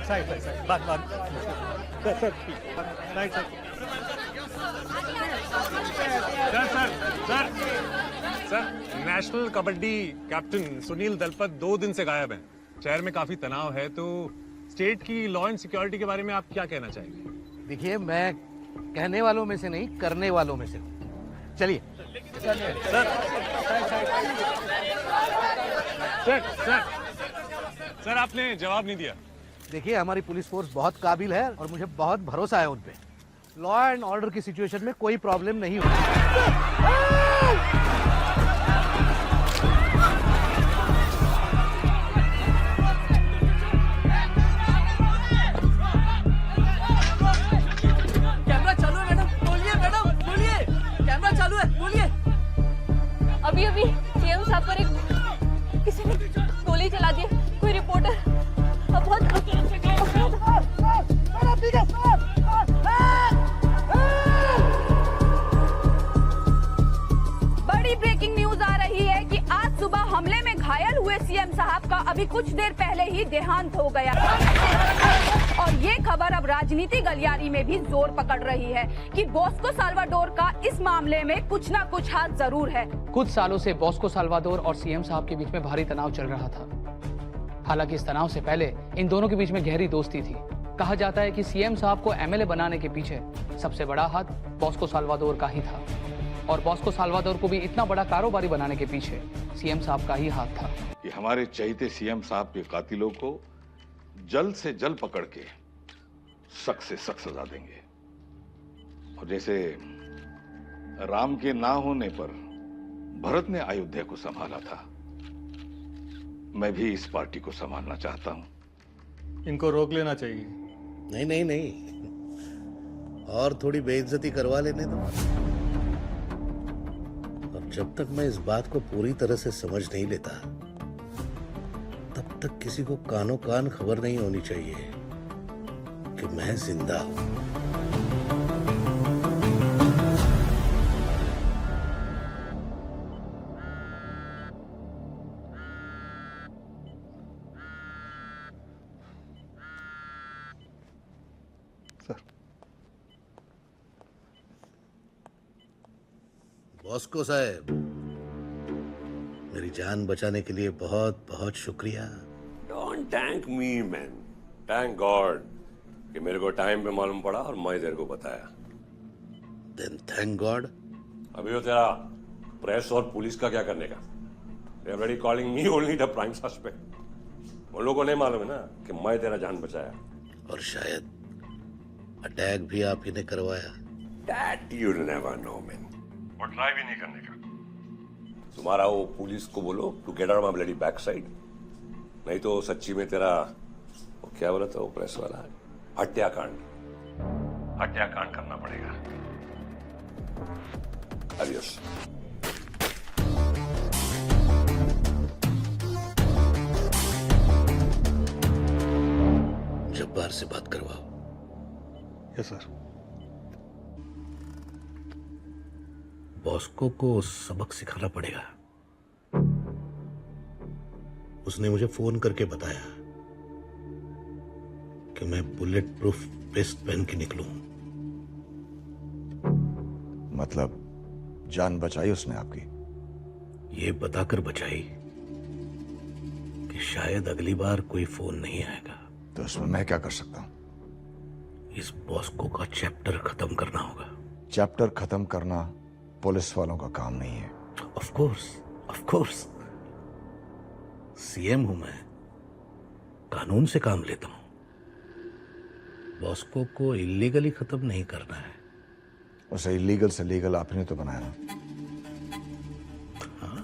Side बात sir right sir sir national kabaddi captain Sunil Dalpat 2 दिन से गायब हैं। शहर में काफी तनाव है, तो स्टेट की लॉ एंड सिक्योरिटी के बारे में आप क्या कहना चाहेंगे? देखिए, मैं कहने वालों में से नहीं, करने वालों में से हूँ। चलिए। सर आपने जवाब नहीं दिया। देखिए, हमारी पुलिस फोर्स बहुत काबिल है और मुझे बहुत भरोसा है उन पे। लॉ एंड ऑर्डर की सिचुएशन में कोई प्रॉब्लम नहीं होगी। कैमरा चालू है मैडम, बोलिए कैमरा चालू है, बोलिए। अभी अभी सीएम साहब पर एक किसी ने गोली चला दी, कोई रिपोर्टर बहुत बड़ी ब्रेकिंग न्यूज आ रही है कि आज सुबह हमले में घायल हुए सीएम साहब का अभी कुछ देर पहले ही देहांत हो गया। और ये खबर अब राजनीति गलियारी में भी जोर पकड़ रही है कि बॉस्को साल्वाडोर का इस मामले में कुछ ना कुछ हाथ जरूर है। कुछ सालों से बॉस्को साल्वाडोर और सीएम साहब के बीच में भारी तनाव चल रहा था। हालांकि इस तनाव से पहले इन दोनों के बीच में गहरी दोस्ती थी। कहा जाता है कि सीएम साहब को एमएलए बनाने के पीछे सबसे बड़ा हाथ बॉस्को साल्वाडोर का ही था, और बॉस्को साल्वाडोर को भी इतना बड़ा कारोबारी बनाने के पीछे सीएम साहब का ही हाथ था। कि हमारे चहेते सीएम साहब के कातिलों को जल्द से जल्द पकड़ के सख्त से सख्त सजा देंगे। और जैसे राम के ना होने पर भरत ने अयोध्या को संभाला था, मैं भी इस पार्टी को संभालना चाहता हूं। इनको रोक लेना चाहिए। नहीं, और थोड़ी बेइज्जती करवा लेने दो। और जब तक मैं इस बात को पूरी तरह से समझ नहीं लेता, तब तक किसी को कानो कान खबर नहीं होनी चाहिए कि मैं जिंदा हूं। बॉस्को साहब, मेरी जान बचाने के लिए बहुत बहुत शुक्रिया। Don't thank me man, thank God कि मेरे को टाइम पे मालूम पड़ा और मैं तेरे को बताया। Then thank God. अभी वो तेरा प्रेस और पुलिस का क्या करने का? They are already calling me only the prime suspect. उन लोगों को नहीं मालूम है ना कि मैं तेरा जान बचाया। और शायद अटैक भी आप ही ने करवाया। That you never know man। और ट्राई भी नहीं करने का। तुम्हारा वो पुलिस को बोलो to get out my bloody back side, नहीं तो सच्ची में तेरा वो क्या बोला था वो प्रेस वाला, हत्याकांड करना पड़ेगा। Adios। जब्बार से बात करवाओ। Yes sir. बॉस्को को सबक सिखाना पड़ेगा। उसने मुझे फोन करके बताया कि मैं बुलेट प्रूफ वेस्ट पहन के निकलूं। मतलब जान बचाई उसने आपकी? ये बताकर बचाई कि शायद अगली बार कोई फोन नहीं आएगा। तो उसमें मैं क्या कर सकता हूं? इस बॉस्को का चैप्टर खत्म करना होगा। चैप्टर खत्म करना पुलिस वालों का काम नहीं है। ऑफ कोर्स सीएम हूं मैं, कानून से काम लेता हूं। बॉस्को को इलीगली खत्म नहीं करना है। उसे इलीगल से लीगल आपने तो बनाया। हाँ,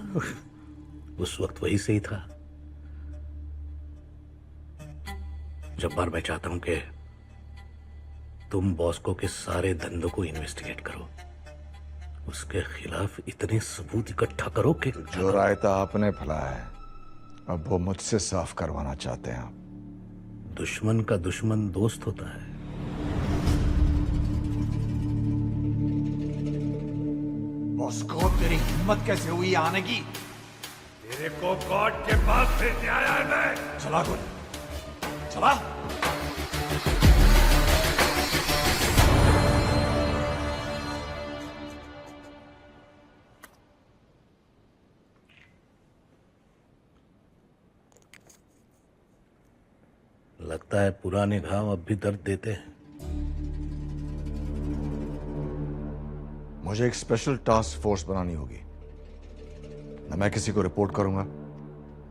उस वक्त वही सही था। जब बार मैं चाहता हूं कि तुम बॉस्को के सारे धंधों को इन्वेस्टिगेट करो, उसके खिलाफ इतने सबूत इकट्ठा करो कि जो रायता आपने फैलाया है अब वो मुझसे साफ करवाना चाहते हैं आप। दुश्मन का दुश्मन दोस्त होता है। बॉस्को, तेरी हिम्मत कैसे हुई आने की? तेरे को गॉड के पास से आया है मैं। चला गोली, चला। लगता है पुराने घाव अब भी दर्द देते हैं। मुझे एक स्पेशल टास्क फोर्स बनानी होगी। न मैं किसी को रिपोर्ट करूंगा,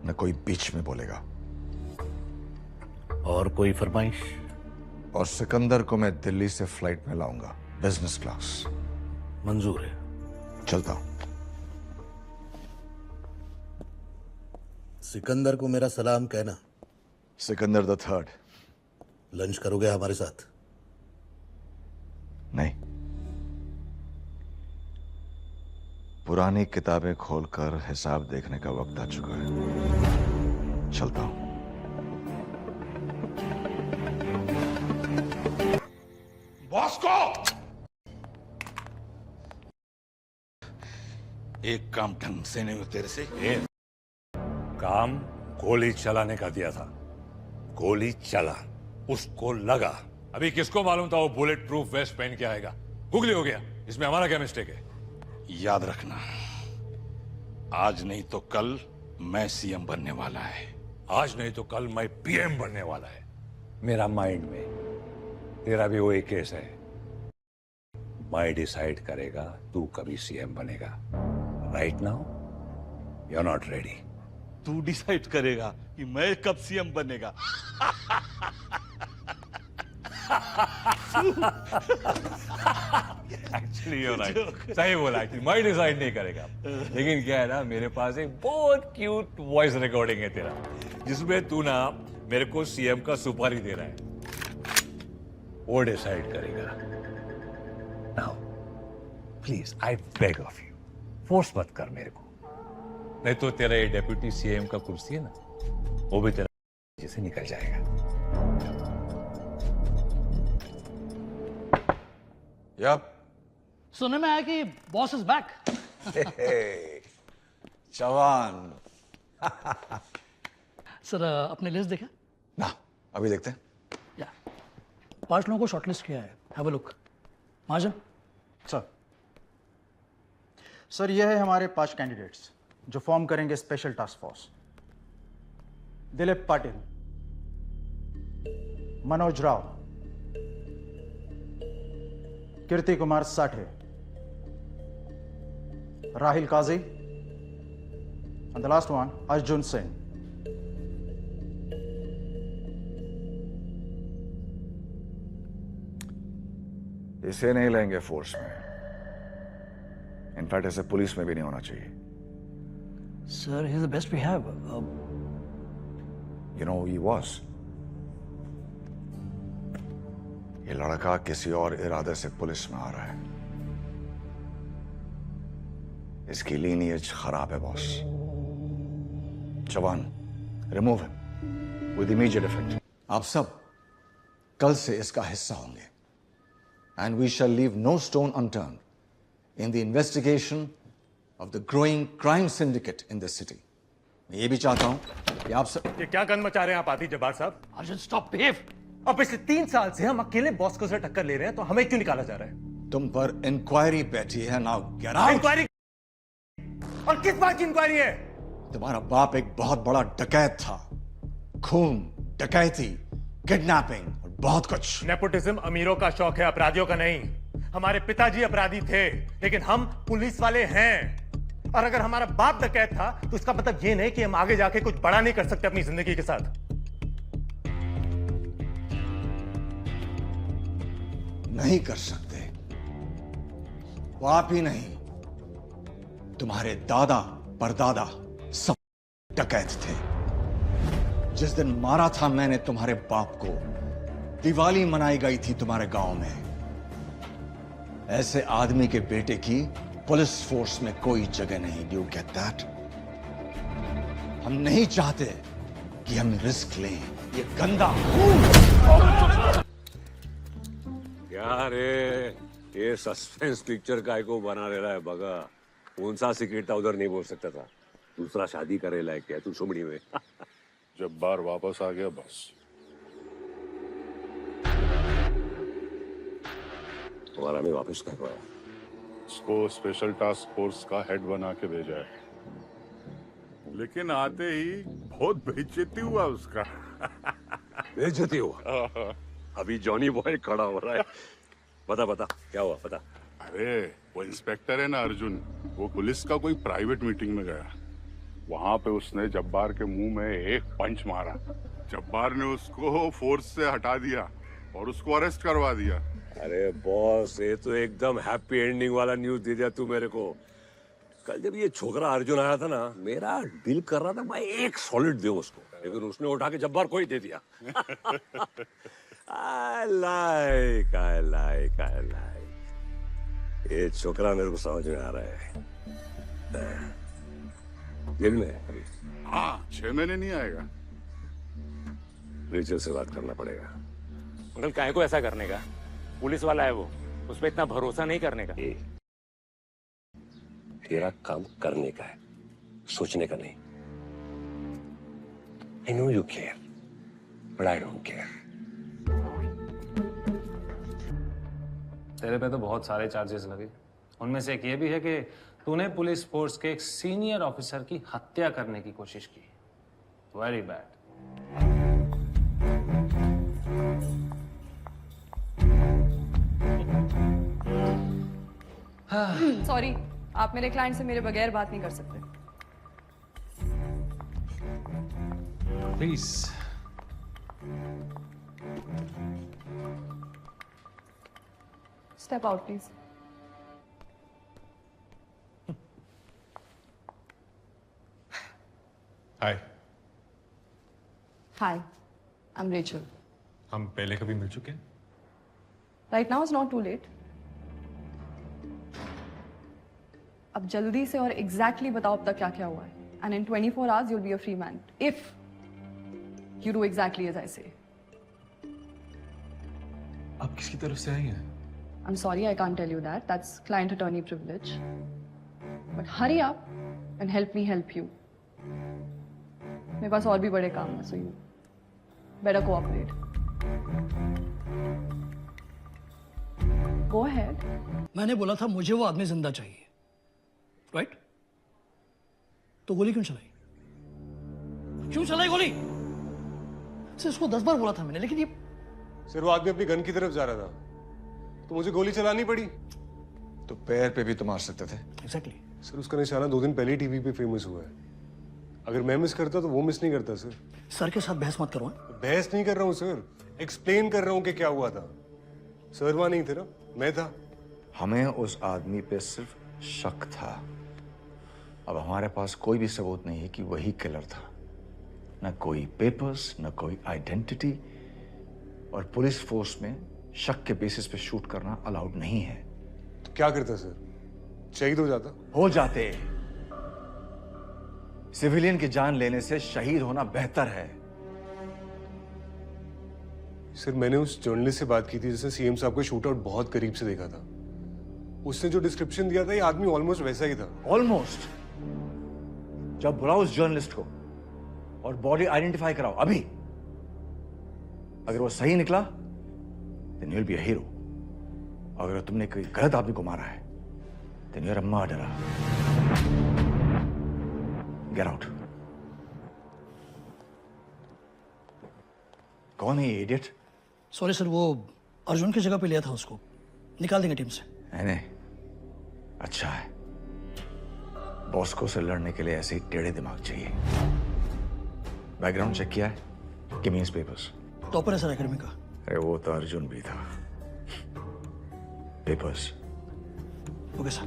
न कोई बीच में बोलेगा। और कोई फरमाइश? और सिकंदर को मैं दिल्ली से फ्लाइट में लाऊंगा, बिजनेस क्लास। मंजूर है। चलता हूं। सिकंदर को मेरा सलाम कहना। Sikandar the third. लंच करोगे हमारे साथ? नहीं, पुरानी किताबें खोलकर हिसाब देखने का वक्त आ चुका है। चलता हूं। बॉस्को, एक काम ढंग से नहीं हो तेरे से। काम गोली चलाने का दिया था, गोली चला, उसको लगा। अभी किसको मालूम था वो बुलेट प्रूफ वेस्ट पहन के आएगा? गुगली हो गया, इसमें हमारा क्या मिस्टेक है? याद रखना, आज नहीं तो कल मैं सीएम बनने वाला है। आज नहीं तो कल मैं पीएम बनने वाला है। मेरा माइंड में तेरा भी वही केस है। मैं डिसाइड करेगा तू कभी सीएम बनेगा। Right now you are not ready. तू डिसाइड करेगा कि मैं कब सीएम बनेगा। एक्चुअली यू राइट, सही बोला कि मैं डिसाइड नहीं करेगा। लेकिन क्या है ना, मेरे पास एक बहुत क्यूट वॉइस रिकॉर्डिंग है तेरा, जिसमें तू ना मेरे को सीएम का सुपारी दे रहा है। वो डिसाइड करेगा। Now please I beg of you, force मत कर मेरे को, नहीं तो तेरा ये डेप्यूटी सीएम का कुर्सी है ना, वो भी तेरा जैसे निकल जाएगा। यप। सुनने में आया कि बॉस इज बैक। जवान। सर अपने लिस्ट देखा? ना, अभी देखते हैं। 5 लोगों को शॉर्टलिस्ट किया है, have a look. Mahajan. Sir ये है हमारे 5 कैंडिडेट्स जो फॉर्म करेंगे special task force. Dilip Patil, Manoj Rao, Kirti Kumar Sathe, Rahil Kazi, and the last one, Arjun Singh. इसे नहीं लेंगे फोर्स में। इनफैक्ट ऐसे पुलिस में भी नहीं होना चाहिए। Sir he is the best we have. You know he was. ये लड़का किसी और इरादे से पुलिस में आ रहा है। इसकी लीनियज खराब है बॉस। जवान, remove him with immediate effect. आप सब कल से इसका हिस्सा होंगे। And we shall leave no stone unturned in the investigation of the growing crime syndicate in this city. मैं ये भी चाहता हूं कि आप सब। ये क्या गन मचा रहे हैं आप आतिफ जब्बार साहब? Arjun stop behave. अब पिछले 3 साल से हम अकेले बॉस को से टक्कर ले रहे हैं, तो हमें क्यों निकाला जा रहा है? तुम पर इंक्वायरी बैठी है। Now get out. इंक्वायरी? और किस बात की इंक्वायरी है? तुम्हारा बाप एक बहुत बड़ा डकैत था। खून, डकैती, किडनैपिंग और बहुत कुछ। नेपोटिज्म अमीरों का शौक है, अपराधियों का नहीं। हमारे पिताजी अपराधी थे, लेकिन हम पुलिस वाले हैं। और अगर हमारा बाप डकैत था, तो इसका मतलब ये नहीं कि हम आगे जाके कुछ बड़ा नहीं कर सकते अपनी जिंदगी के साथ। नहीं कर सकते। वो आप ही नहीं, तुम्हारे दादा परदादा सब डकैत थे। जिस दिन मारा था मैंने तुम्हारे बाप को, दिवाली मनाई गई थी तुम्हारे गांव में। ऐसे आदमी के बेटे की पुलिस फोर्स में कोई जगह नहीं। Do get that? हम नहीं चाहते कि हम रिस्क लें। ये गंदा क्या रे, ये सस्पेंस पिक्चर काय को बना ले रहा है बगा? कौन सा सीक्रेट था उधर नहीं बोल सकता था? दूसरा शादी करे लायक क्या तू सुमड़ी में? जब बार वापस आ गया बस। तुम्हारा में वापस करवाया। इसको स्पेशल टास्क फोर्स का हेड बना के भेजा है, लेकिन आते ही बहुत बेइज्जती हुआ उसका। बेइज्जती हुआ। अभी जॉनी बॉय खड़ा हो रहा है। बता बता क्या हुआ बता। अरे वो इंस्पेक्टर है ना अर्जुन, वो पुलिस का कोई प्राइवेट मीटिंग में गया। वहां पे उसने जब्बार के मुंह में एक पंच मारा। जब्बार ने उसको फोर्स से हटा दिया और उसको अरेस्ट करवा दिया। अरे बॉस, ये तो एकदम हैप्पी एंडिंग वाला न्यूज दे दिया तू मेरे को। कल जब ये छोकरा अर्जुन आया था ना, मेरा दिल कर रहा था मैं एक सॉलिड दूं उसको, लेकिन उसने उठा के जब्बार को ही दे दिया। I like. ये छोकरा मेरे को समझ में आ रहा है। जेल में है अभी। हाँ, 6 महीने नहीं आएगा। रिचल से बात करना पड़ेगा। अंकल काहे को ऐसा करने का? पुलिस वाला है वो, उस पर इतना भरोसा नहीं करने का। तेरा काम करने का है, सोचने का नहीं। I know you care, but I don't care. तेरे पे तो बहुत सारे चार्जेस लगे। उनमें से एक ये भी है कि तूने पुलिस फोर्स के एक सीनियर ऑफिसर की हत्या करने की कोशिश की। Very bad. सॉरी, आप मेरे क्लाइंट से मेरे बगैर बात नहीं कर सकते। Please. Step out please. Hi. Hi, I am Rachel. हम पहले कभी मिल चुके हैं? Right now is not too late. अब जल्दी से और एग्जैक्टली बताओ अब तक क्या क्या हुआ है, and in 24 hours you'll be a free man if you do exactly as I say. आप किसकी तरफ से आई हैं? I'm sorry, I can't tell you that. That's client attorney privilege. But hurry up and help me help you. मेरे पास और भी बड़े काम हैं, so you better cooperate. Go ahead. मैंने बोला था मुझे वो आदमी जिंदा चाहिए, राइट? तो गोली क्यों चलाई? क्यों चलाई गोली? सर इसको 10 बार बोला था मैंने, लेकिन ये सर वो आदमी अपनी गन की तरफ जा रहा था तो मुझे गोली चलानी पड़ी। तो पैर पे भी तो मार सकते थे। एग्जैक्टली। सर उसका निशाना 2 दिन पहले टीवी पे फेमस हुआ है। अगर मैं मिस करता तो वो मिस नहीं करता सर। सर के साथ बहस मत करो। बहस नहीं कर रहा हूँ सर, एक्सप्लेन कर रहा हूँ कि क्या हुआ था। सर वहां नहीं थे ना, मैं था। हमें उस आदमी पे सिर्फ शक था। अब हमारे पास कोई भी सबूत नहीं है कि वही किलर था। न कोई पेपर्स, न कोई आइडेंटिटी, और पुलिस फोर्स में शक के बेसिस पे शूट करना अलाउड नहीं है। तो क्या करता सर? शहीद हो जाता? हो जाते। सिविलियन की जान लेने से शहीद होना बेहतर है। सर मैंने उस जर्नलिस्ट से बात की थी जिसने सीएम साहब को शूट आउट बहुत करीब से देखा था। उसने जो डिस्क्रिप्शन दिया था ये आदमी ऑलमोस्ट वैसा ही था। ऑलमोस्ट? जब बुलाओ उस जर्नलिस्ट को और बॉडी आइडेंटिफाई कराओ अभी। अगर वो सही निकला then you'll be a hero. अगर तुमने कोई गलत आदमी को मारा है then you're a murderer. Get out. कौन है ये इडियट? सॉरी सर, वो अर्जुन की जगह पे लिया था उसको। निकाल देंगे टीम से। नहीं, अच्छा है। बॉस को से लड़ने के लिए ऐसे ही टेढ़े दिमाग चाहिए। बैकग्राउंड चेक किया है? Give me his papers. Topper है सर एकेडमी का। अरे वो तो अर्जुन भी था। पेपर्स। Okay sir.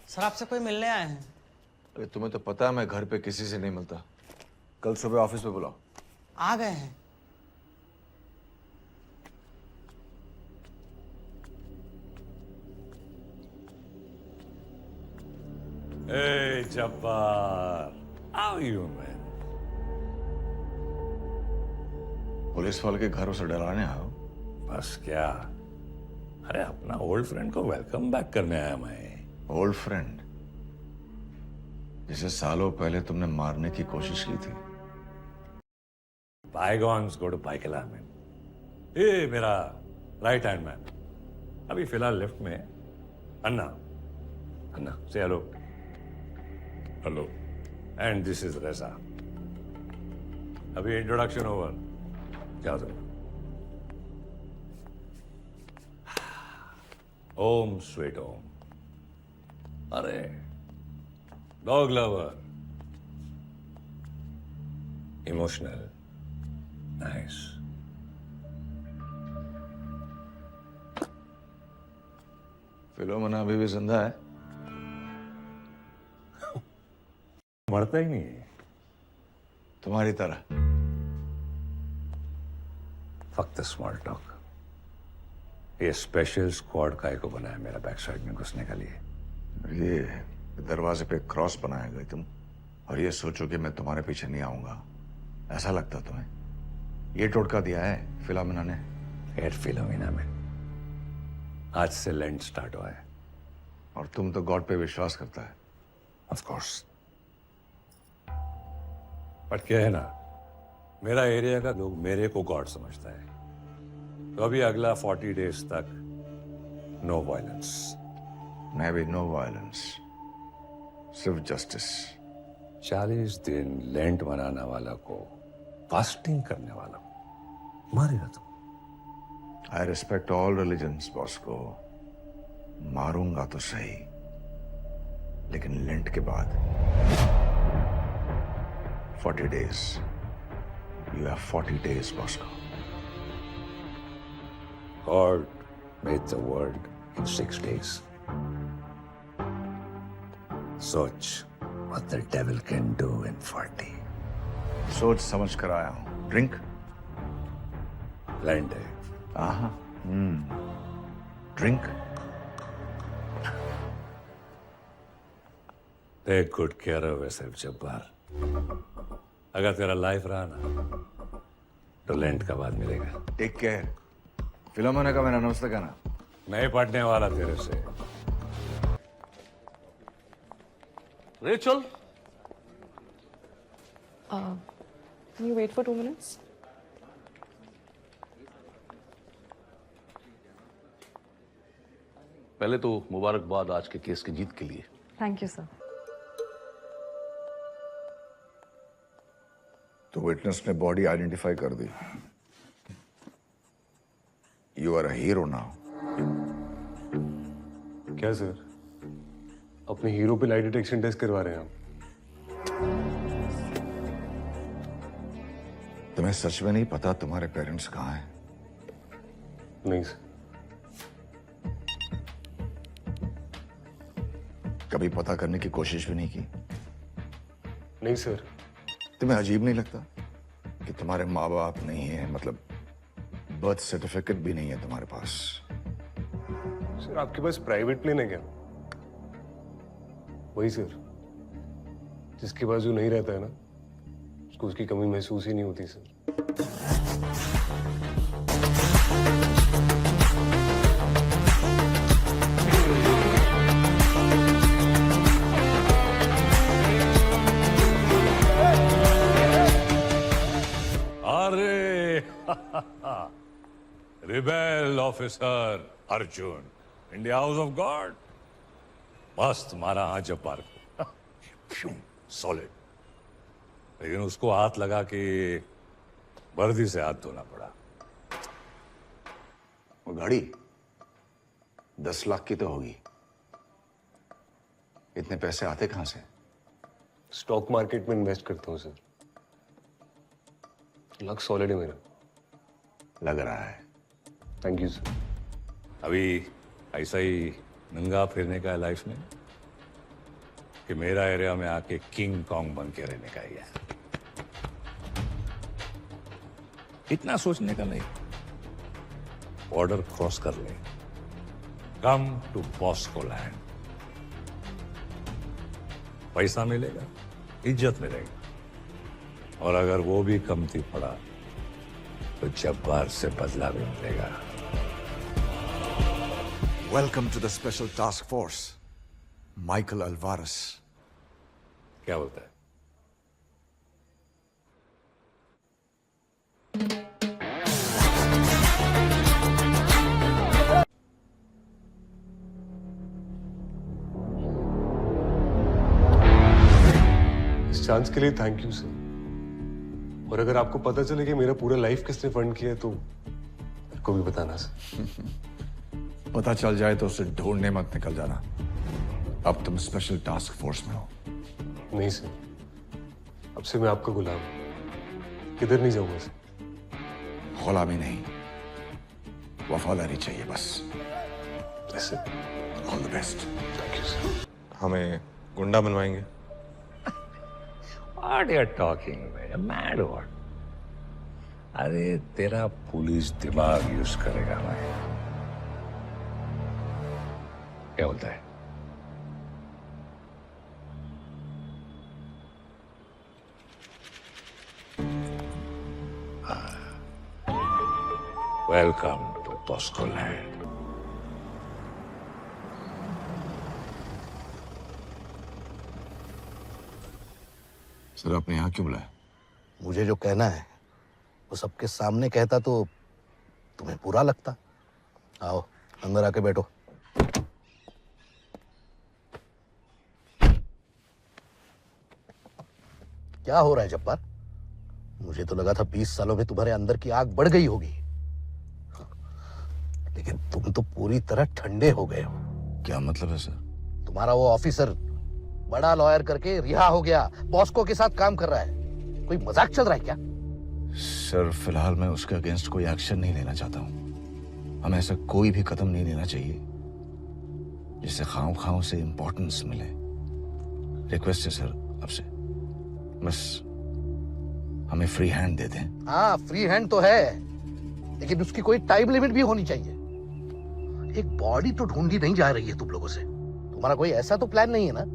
सर आपसे कोई मिलने आए हैं। अरे तुम्हें तो पता है मैं घर पे किसी से नहीं मिलता। कल सुबह ऑफिस पे बुलाओ। आ गए हैं। Hey, Jabbar. How are you, man? Police वाले के घर उसे डराने आओ? बस क्या? अरे अपना ओल्ड फ्रेंड को वेलकम बैक करने आया मैं। ओल्ड फ्रेंड जिसे सालों पहले तुमने मारने की कोशिश की थी। Bygones go to bygones, man. Hey, मेरा राइट हैंड मैन। अभी फिलहाल लिफ्ट में अन्ना अन्ना से hello hello and this is रेजा अभी इंट्रोडक्शन ओवर क्या दो ओम स्वीट ओम अरे dog lover emotional nice Philomena अभी भी जिंदा है? मरता ही नहीं है तुम्हारी तरह। फक्त स्मॉल टॉक ये स्पेशल स्क्वाड काय को बनाया मेरा बैक साइड में घुसने के लिए ये दरवाजे पे क्रॉस बनाया गए तुम और ये सोचो कि मैं तुम्हारे पीछे नहीं आऊंगा, ऐसा लगता तुम्हें? ये टोटका दिया है फिलोमिना ने? एट फिलोमिना में आज से लैंड स्टार्ट हुआ है और तुम तो गॉड पे विश्वास करता है। ऑफ कोर्स बट क्या है ना मेरा एरिया का लोग मेरे को गॉड समझता है तो अभी अगला 40 डेज तक नो वायलेंस। मैं भी नो वायलेंस, सिर्फ जस्टिस। 40 दिन लेंट मनाने वाला को फास्टिंग करने वाला को मारेगा तुम। I respect all religions boss को, मारूंगा तो सही लेकिन लेंट के बाद 40 days. You have 40 days boss को। God made the world in 6 days. सोच what the devil can do in 40. सोच समझ कर आया हूं। ड्रिंक? लैंड है। आहा, drink? Take good care of yourself Jabbar. अगर तेरा लाइफ रहा ना तो लैंड का बाद मिलेगा। Take care. फिलोमिना का मेरा नमस्ते कहना। नहीं पढ़ने वाला तेरे से। Rachel? Can you wait for 2 minutes? पहले तो मुबारकबाद आज के केस की जीत के लिए। Thank you, sir. तो विटनेस ने बॉडी आइडेंटिफाई कर दी। You are a hero now. क्या सर, अपने हीरो पे लाइट डिटेक्शन टेस्ट करवा रहे हैं आप? तुम्हें सच में नहीं पता तुम्हारे पेरेंट्स कहाँ हैं? नहीं सर। कभी पता करने की कोशिश भी नहीं की? नहीं सर। तुम्हें अजीब नहीं लगता कि तुम्हारे माँ बाप नहीं है, मतलब बर्थ सर्टिफिकेट भी नहीं है तुम्हारे पास? सर आपके पास प्राइवेट प्लेन है क्या? वही सर, जिसके पास जो नहीं रहता है ना उसको उसकी कमी महसूस ही नहीं होती सर। अरे rebel officer Arjun in the house of God. मस्त मारा हाँ जब्बार को, सॉलिड। लेकिन उसको हाथ लगा के वर्दी से हाथ धोना पड़ा। वो गाड़ी 10 लाख की तो होगी। इतने पैसे आते कहां से? स्टॉक मार्केट में इन्वेस्ट करता हूँ सर। लक सॉलिड है मेरा। लग रहा है। Thank you sir. अभी ऐसा ही नंगा फिरने का है लाइफ में कि मेरा एरिया में आके किंग कॉन्ग बन के रहने का ही है। इतना सोचने का नहीं, बॉर्डर क्रॉस कर ले, कम टू बॉस्को लैंड। पैसा मिलेगा, इज्जत मिलेगी, और अगर वो भी कमती पड़ा तो जब्बार से बदला भी मिलेगा। Welcome to the special task force, Michael Alvarez. क्या बोलता है? चांस के लिए थैंक यू सर। और अगर आपको पता चले कि मेरा पूरा लाइफ किसने फंड किया है तो मेरे को भी बताना सर। पता चल जाए तो उसे ढूंढने मत निकल जाना। अब तुम स्पेशल टास्क फोर्स में हो। नहीं सर, अब से मैं आपका गुलाम हूं। किधर नहीं जाऊंगा सर। गुलामी नहीं, वफादारी चाहिए बस। ऐसे all the best. Thank you sir. हमें गुंडा बनवाएंगे? What you're talking, man? Mad what? अरे तेरा पुलिस दिमाग यूज करेगा भाई। क्या बोलता है? Welcome to Bosco land. Sir आपने यहाँ क्यों बुलाया? मुझे जो कहना है वो सबके सामने कहता तो तुम्हें बुरा लगता। आओ अंदर आके बैठो। क्या हो रहा है जब्बार? मुझे तो लगा था 20 सालों में तुम्हारे अंदर की आग बढ़ गई होगी, लेकिन तुम तो पूरी तरह ठंडे हो गए हो। क्या मतलब है सर? तुम्हारा वो ऑफिसर बड़ा लॉयर करके रिहा हो गया, बॉस्को के साथ काम कर रहा है। कोई मजाक चल रहा है क्या? सर फिलहाल मैं उसके अगेंस्ट कोई एक्शन नहीं लेना चाहता हूँ। हमें ऐसा कोई भी कदम नहीं लेना चाहिए जिससे खाओ से इंपॉर्टेंस मिले। रिक्वेस्ट है सर आपसे, बस हमें फ्री हैंड दे दें। हाँ फ्री हैंड तो है, लेकिन उसकी कोई टाइम लिमिट भी होनी चाहिए। एक बॉडी तो ढूंढी नहीं जा रही है तुम लोगों से। तुम्हारा कोई ऐसा तो प्लान नहीं है ना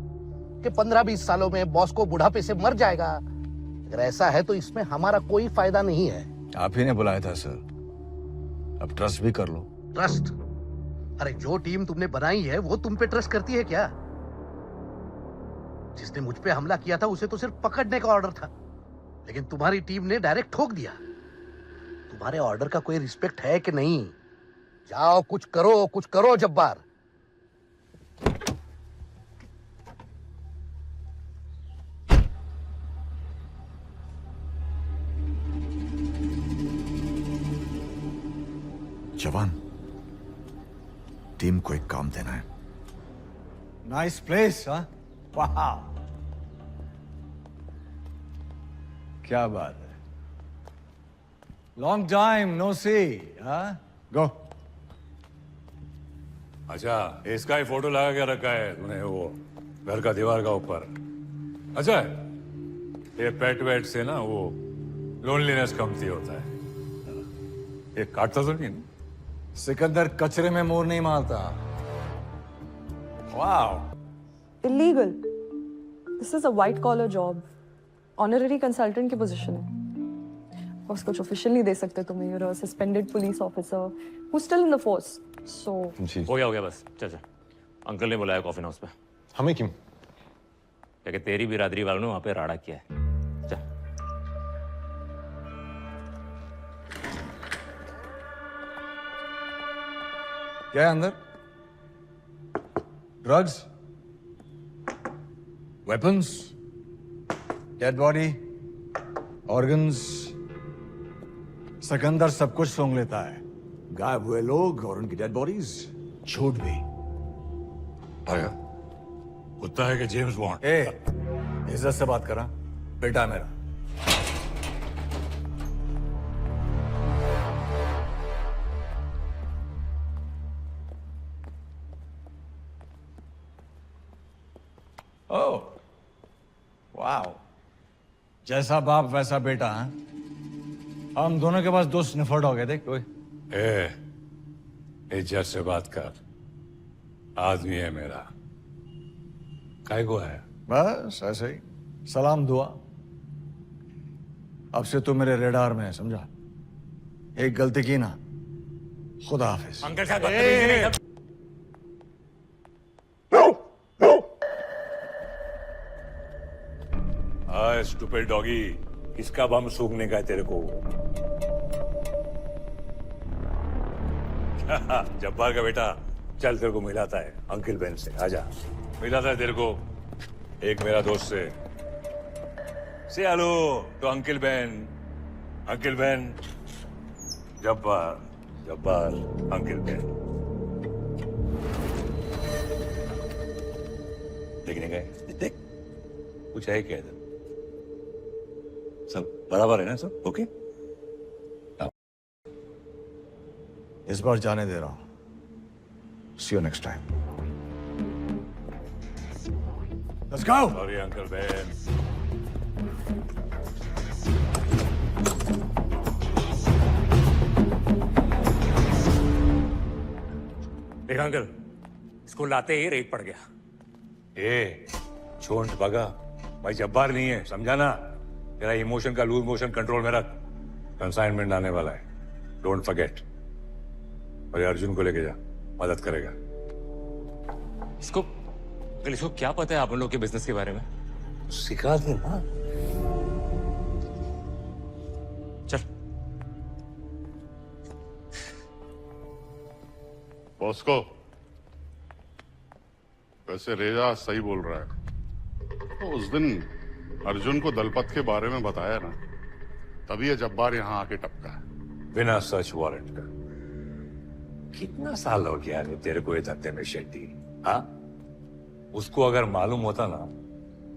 कि 15-20 सालों में बॉस को बुढ़ापे से मर जाएगा? अगर ऐसा है तो इसमें हमारा कोई फायदा नहीं है। आप ही ने बुलाया था सर, अब ट्रस्ट भी कर लो। ट्रस्ट? अरे जो टीम तुमने बनाई है वो तुम पे ट्रस्ट करती है क्या? जिसने मुझ पे हमला किया था उसे तो सिर्फ पकड़ने का ऑर्डर था, लेकिन तुम्हारी टीम ने डायरेक्ट ठोक दिया। तुम्हारे ऑर्डर का कोई रिस्पेक्ट है कि नहीं? जाओ कुछ करो जब्बार। जवान, टीम को एक काम देना है। नाइस प्लेस, हाँ? वाह, क्या बात है। लॉन्ग टाइम नो सी, हाँ? गो। अच्छा, इसका ही फोटो लगा के रखा है तूने वो घर का दीवार का ऊपर। अच्छा ये पेट वेट से ना वो लोनलीनेस कमती होता है। ये काटता तो नहीं ना? सिकंदर कचरे में मोर नहीं मारता। Wow. Illegal. This is a white collar job, honorary consultant की पोजीशन है। बस कुछ ऑफिशियल नहीं दे सकते तुम्हें। You are a suspended police officer who still in the force. So हो गया बस। चल अंकल ने बुलाया कॉफी हाउस पे। हमें क्यों? क्या तेरी बिरादरी वालों ने वहां पे राड़ा किया है। चल। क्या है अंदर? Drugs, weapons, dead body, organs. Sikandar सब कुछ सूंघ लेता है। गायब हुए लोग और उनकी डेड बॉडीज, झूठ भी। अरे कुत्ता है कि जेम्स बॉन्ड? इज्जत से बात करा, बेटा मेरा। ओह, वाओ, जैसा बाप वैसा बेटा। हाँ, हम दोनों के पास 2 स्निफर डॉग है। देख कोई इज्जत से बात कर। आदमी है मेरा, काय को है? बस ऐसे ही सलाम दुआ। अब से तू मेरे रेडार में है, समझा? एक गलती की ना, खुदा हाफिज। अंकल साहब बदतमीजी नहीं कर। हाय स्टूपिड डॉगी, किसका बम सूंघने का है तेरे को? जब्बार का बेटा, चल तेरे को मिलाता है अंकिल बेन से। आजा, मिलाता है तेरे को एक मेरा दोस्त से। से हेलो तो uncle ban, Jabbar Jabbar uncle ban. देखने गए, देख कुछ है क्या इधर? सब बराबर है ना, सब ओके? इस बार जाने दे रहा हूं। See you next time. Let's go. Sorry uncle ban. देख अंकल, इसको लाते ही रेट पड़ गया। ए छोड़ भागा, भाई जब्बार नहीं है, समझा ना? तेरा इमोशन का लूज मोशन कंट्रोल में रख। कंसाइनमेंट आने वाला है, डोंट फॉरगेट। और ये अर्जुन को लेके जा, मदद करेगा। इसको क्या पता है आप लोग के बिजनेस के बारे में? सिखा दे ना। चल। बॉस्को, वैसे रेजा सही बोल रहा है। तो उस दिन अर्जुन को दलपत के बारे में बताया ना, तभी ये जब्बार यहाँ आके टपका है। बिना सर्च वारंट का। कितना साल हो गया है तेरे को ये धत्ते में शेट्टी? हाँ, उसको अगर मालूम होता ना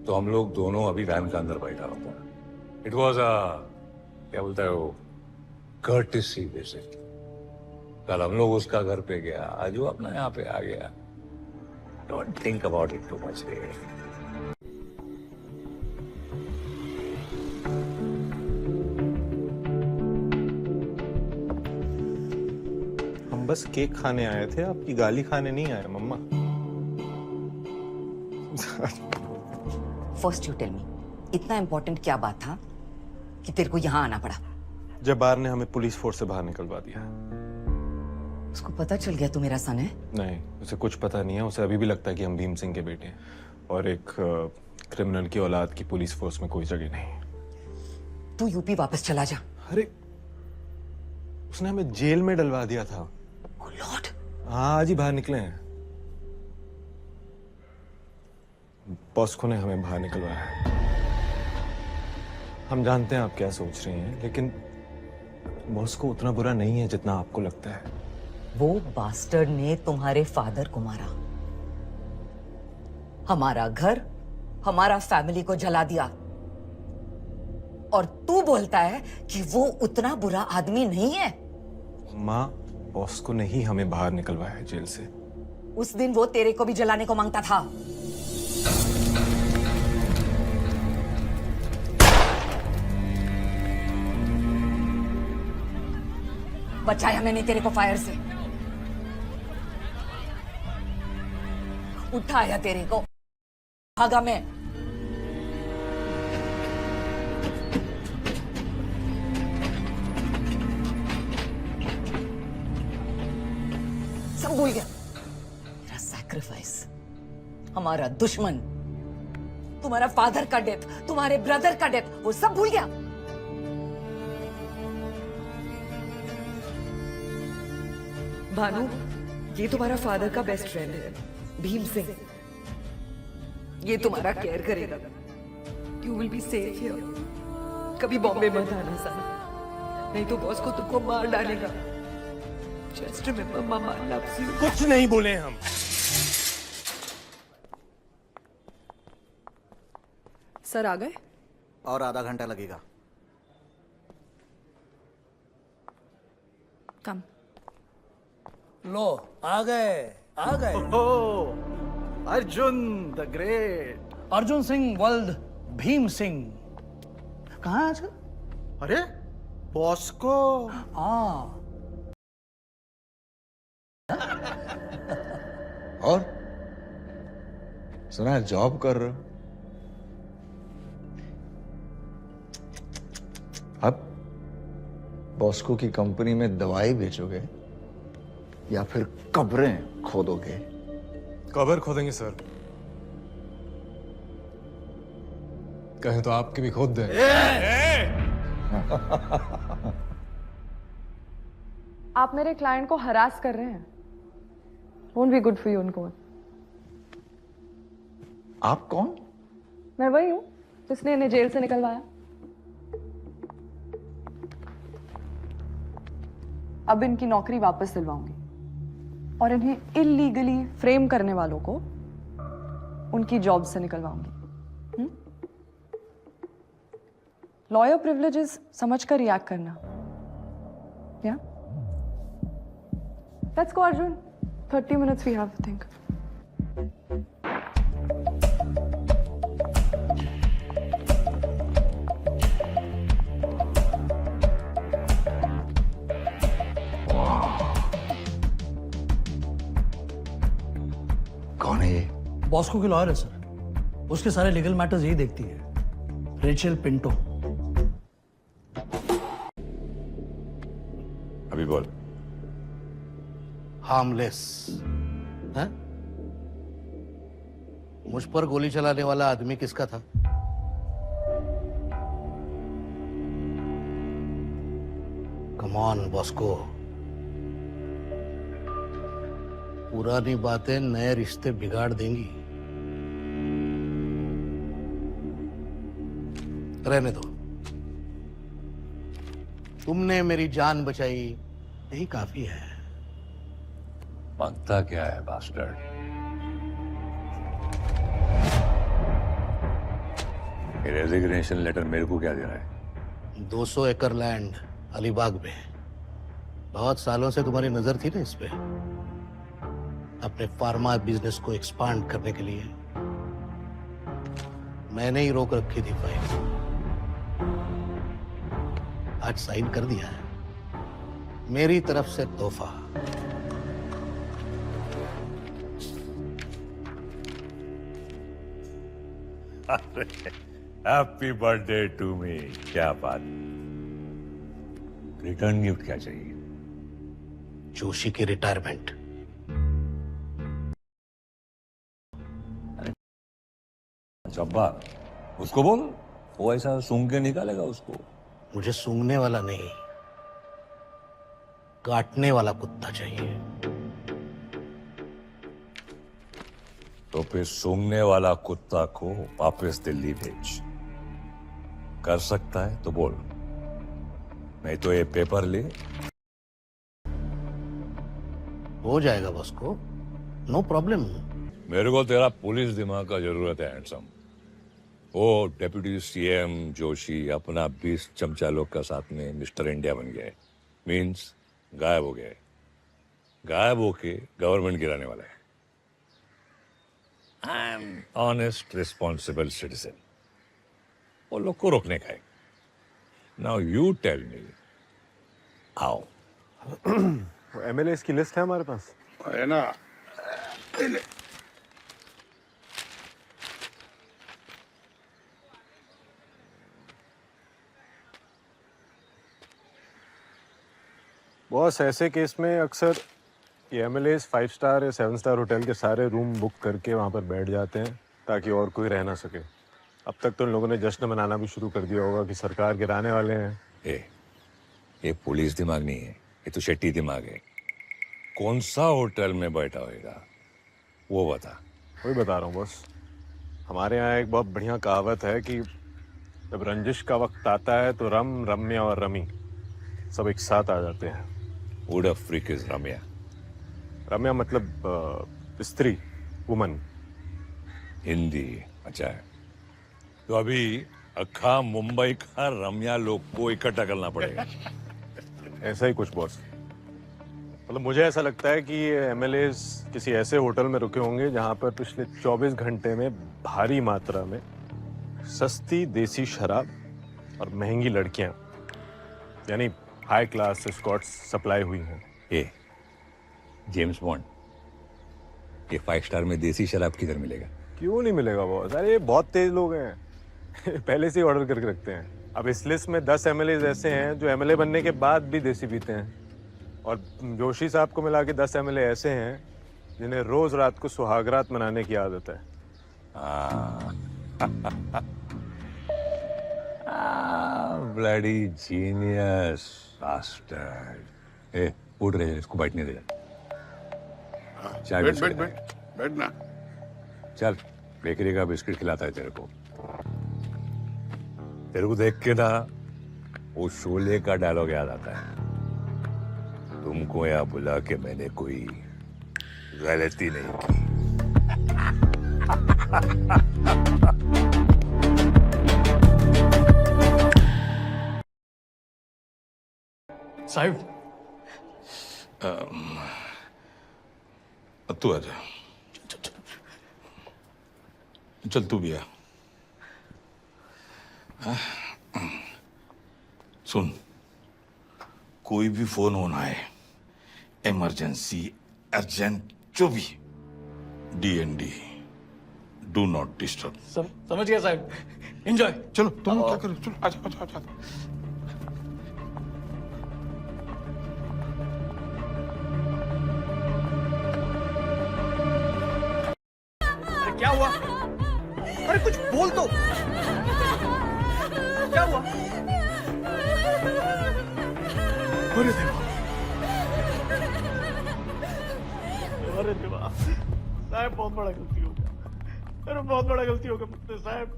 तो हम लोग दोनों अभी वैन के अंदर बैठा होता। इट वॉज क्या बोलता है वो, कर्टिसी विजिट। कल हम लोग उसका घर पे गया, आज वो अपना यहाँ पे आ गया। Don't think about it too much रे। हम बस केक खाने आए थे, आपकी गाली खाने नहीं आए मम्मा। फर्स्ट यू टेल मी, इतना इंपॉर्टेंट क्या बात था कि तेरे को यहाँ आना पड़ा? जब्बार ने हमें पुलिस फोर्स से बाहर निकलवा दिया। उसको पता चल गया तू मेरा सन है? नहीं, उसे कुछ पता नहीं है। उसे अभी भी लगता है कि हम भीम सिंह के बेटे हैं, और एक क्रिमिनल की औलाद की पुलिस फोर्स में कोई जगह नहीं। तू यूपी वापस चला जा। अरे उसने हमें जेल में डलवा दिया था। Oh Lord! हाँ, आज ही बाहर निकले हैं। बॉस्को ने हमें बाहर निकलवाया है। हम जानते हैं आप क्या सोच रही हैं, लेकिन बॉस्को उतना बुरा नहीं है जितना आपको लगता है। वो बास्टर्ड ने तुम्हारे फादर को मारा, हमारा घर, हमारा फैमिली को जला दिया, और तू बोलता है कि वो उतना बुरा आदमी नहीं है? माँ, बॉस्को ने ही हमें बाहर निकलवाया है जेल से। उस दिन वो तेरे को भी जलाने को मांगता था। बचाया मैंने तेरे को फायर से, उठाया तेरे को, भागा मैं। सब भूल गया। मेरा सैक्रिफाइस, हमारा दुश्मन, तुम्हारा फादर का डेथ, तुम्हारे ब्रदर का डेथ, वो सब भूल गया। भानु, ये तुम्हारा फादर का बेस्ट फ्रेंड है, भीम सिंह। ये तुम्हारा केयर करेगा। You will be safe here. कभी बॉम्बे मत आना सन, नहीं तो बॉस को तुमको मार डालेगा। Just remember, mama loves you. कुछ नहीं बोले हम। सर आ गए? और आधा घंटा लगेगा। कम। लो, आ गए, आ गए। Arjun the great. Arjun Singh world Bhim Singh कहाँ है आजकल? अरे बॉस्को। हाँ। और सुना है जॉब कर रहे हो? अब बॉस्को की कंपनी में दवाई बेचोगे या फिर कब्रें खोदोगे? कब्र खोदेंगे सर। कहें तो आपकी भी खोद दें। आप मेरे क्लाइंट को हरास कर रहे हैं। Won't be good for you, उनको। आप कौन? मैं वही हूँ किसने इन्हें जेल से निकलवाया? अब इनकी नौकरी वापस दिलवाऊंगी और इन्हें इलीगली फ्रेम करने वालों को उनकी जॉब से निकलवाऊंगी। लॉयर प्रिविलेजेस समझकर रिएक्ट करना। या let's go Arjun, 30 minutes we have, I think. कौन है ये? बॉस्को की लॉयर है सर, उसके सारे लीगल मैटर्स यही देखती है, रेचल पिंटो। अभी बोल। हार्मलेस है? मुझ पर गोली चलाने वाला आदमी किसका था? कम ऑन बॉस्को, पुरानी बातें नए रिश्ते बिगाड़ देंगी। रहने दो, तुमने मेरी जान बचाई, यही काफी है। मांगता क्या है बास्टर्ड? रेजिग्नेशन लेटर मेरे को क्या दे रहा है? 200 एकड़ लैंड अलीबाग में। बहुत सालों से तुम्हारी नजर थी ना इस पे, अपने फार्मा बिजनेस को एक्सपांड करने के लिए। मैंने ही रोक रखी थी फाइल, आज साइन कर दिया है, मेरी तरफ से तोहफा। Happy birthday to me. क्या बात। रिटर्न गिफ्ट क्या चाहिए? जोशी की रिटायरमेंट। जब्बार, उसको बोल, वो ऐसा सूंघ के निकालेगा उसको। मुझे सूंघने वाला नहीं, काटने वाला कुत्ता चाहिए। तो फिर सूंघने वाला कुत्ता को वापस दिल्ली भेज। कर सकता है तो बोल, नहीं तो ये पेपर ले। हो जाएगा बॉस को, नो प्रॉब्लम। मेरे को तेरा पुलिस दिमाग का जरूरत है हैंडसम। वो डेप्यूटी सीएम जोशी अपना 20 चमचा लोग का साथ में मिस्टर इंडिया बन गया है। मीन्स गायब हो गया है। गायब होके गवर्नमेंट गिराने वाला है। I am honest responsible citizen. वो लोग को रोकने का है। Now you tell me how. MLA की लिस्ट है हमारे पास, है ना? बॉस ऐसे केस में अक्सर ये एमएलए 5 स्टार या 7 स्टार होटल के सारे रूम बुक करके वहाँ पर बैठ जाते हैं ताकि और कोई रह ना सके। अब तक तो इन लोगों ने जश्न मनाना भी शुरू कर दिया होगा कि सरकार गिराने वाले हैं। ये पुलिस दिमाग नहीं है, ये तो शेट्टी दिमाग है। कौन सा होटल में बैठा होगा वो बता। वही बता रहा हूँ बॉस। हमारे यहाँ एक बहुत बढ़िया कहावत है कि जब रंजिश का वक्त आता है तो रम, रम्या और रमी सब एक साथ आ जाते हैं। Who the freak is रम्या? रम्या मतलब स्त्री, वुमन। हिंदी अच्छा है। तो अभी अक्खा मुंबई का रम्या लोग को इकट्ठा करना पड़ेगा। ऐसा ही कुछ बॉस। मतलब मुझे ऐसा लगता है कि एमएलए किसी ऐसे होटल में रुके होंगे जहां पर पिछले 24 घंटे में भारी मात्रा में सस्ती देसी शराब और महंगी लड़कियां, यानी हाई क्लास एस्कॉर्ट्स सप्लाई हुई हैं। ये जेम्स बॉन्ड, ये 5 स्टार में देसी शराब किधर मिलेगा? क्यों नहीं मिलेगा बॉस? अरे ये बहुत तेज लोग हैं। पहले से ही ऑर्डर करके रखते हैं। अब इस लिस्ट में 10 एमएलए ऐसे हैं जो एमएलए बनने के बाद भी देसी पीते हैं, और जोशी साहब को मिला के 10 एमएलए ऐसे हैं जिन्हें रोज रात को सुहागरात मनाने की आदत है। Bloody genius bastard. ए उठ रहे, इसको बैठने दे। चाय बैठ बिस्किट बैठ बैठ बैठ ना। चल बेकरी का बिस्किट खिलाता है तेरे को। तेरे को देख के ना वो शोले का डायलॉग याद आता है, तुमको यहाँ बुला के मैंने कोई गलती नहीं की। साहिब तू आ जा, चल तू भी आ। सुन, कोई भी फोन होना है, इमरजेंसी, अर्जेंट, जो भी, DND, डू नॉट डिस्टर्ब। समझ गया साहिब, एंजॉय। चलो तुम क्या करो, चलो आजा आजा आजा। क्या हुआ? अरे कुछ बोल तो। क्या हुआ? अरे देवा, अरे देवा, साहब बहुत बड़ा गलती हो गया। अरे बहुत बड़ा गलती हो गया मुझसे साहब।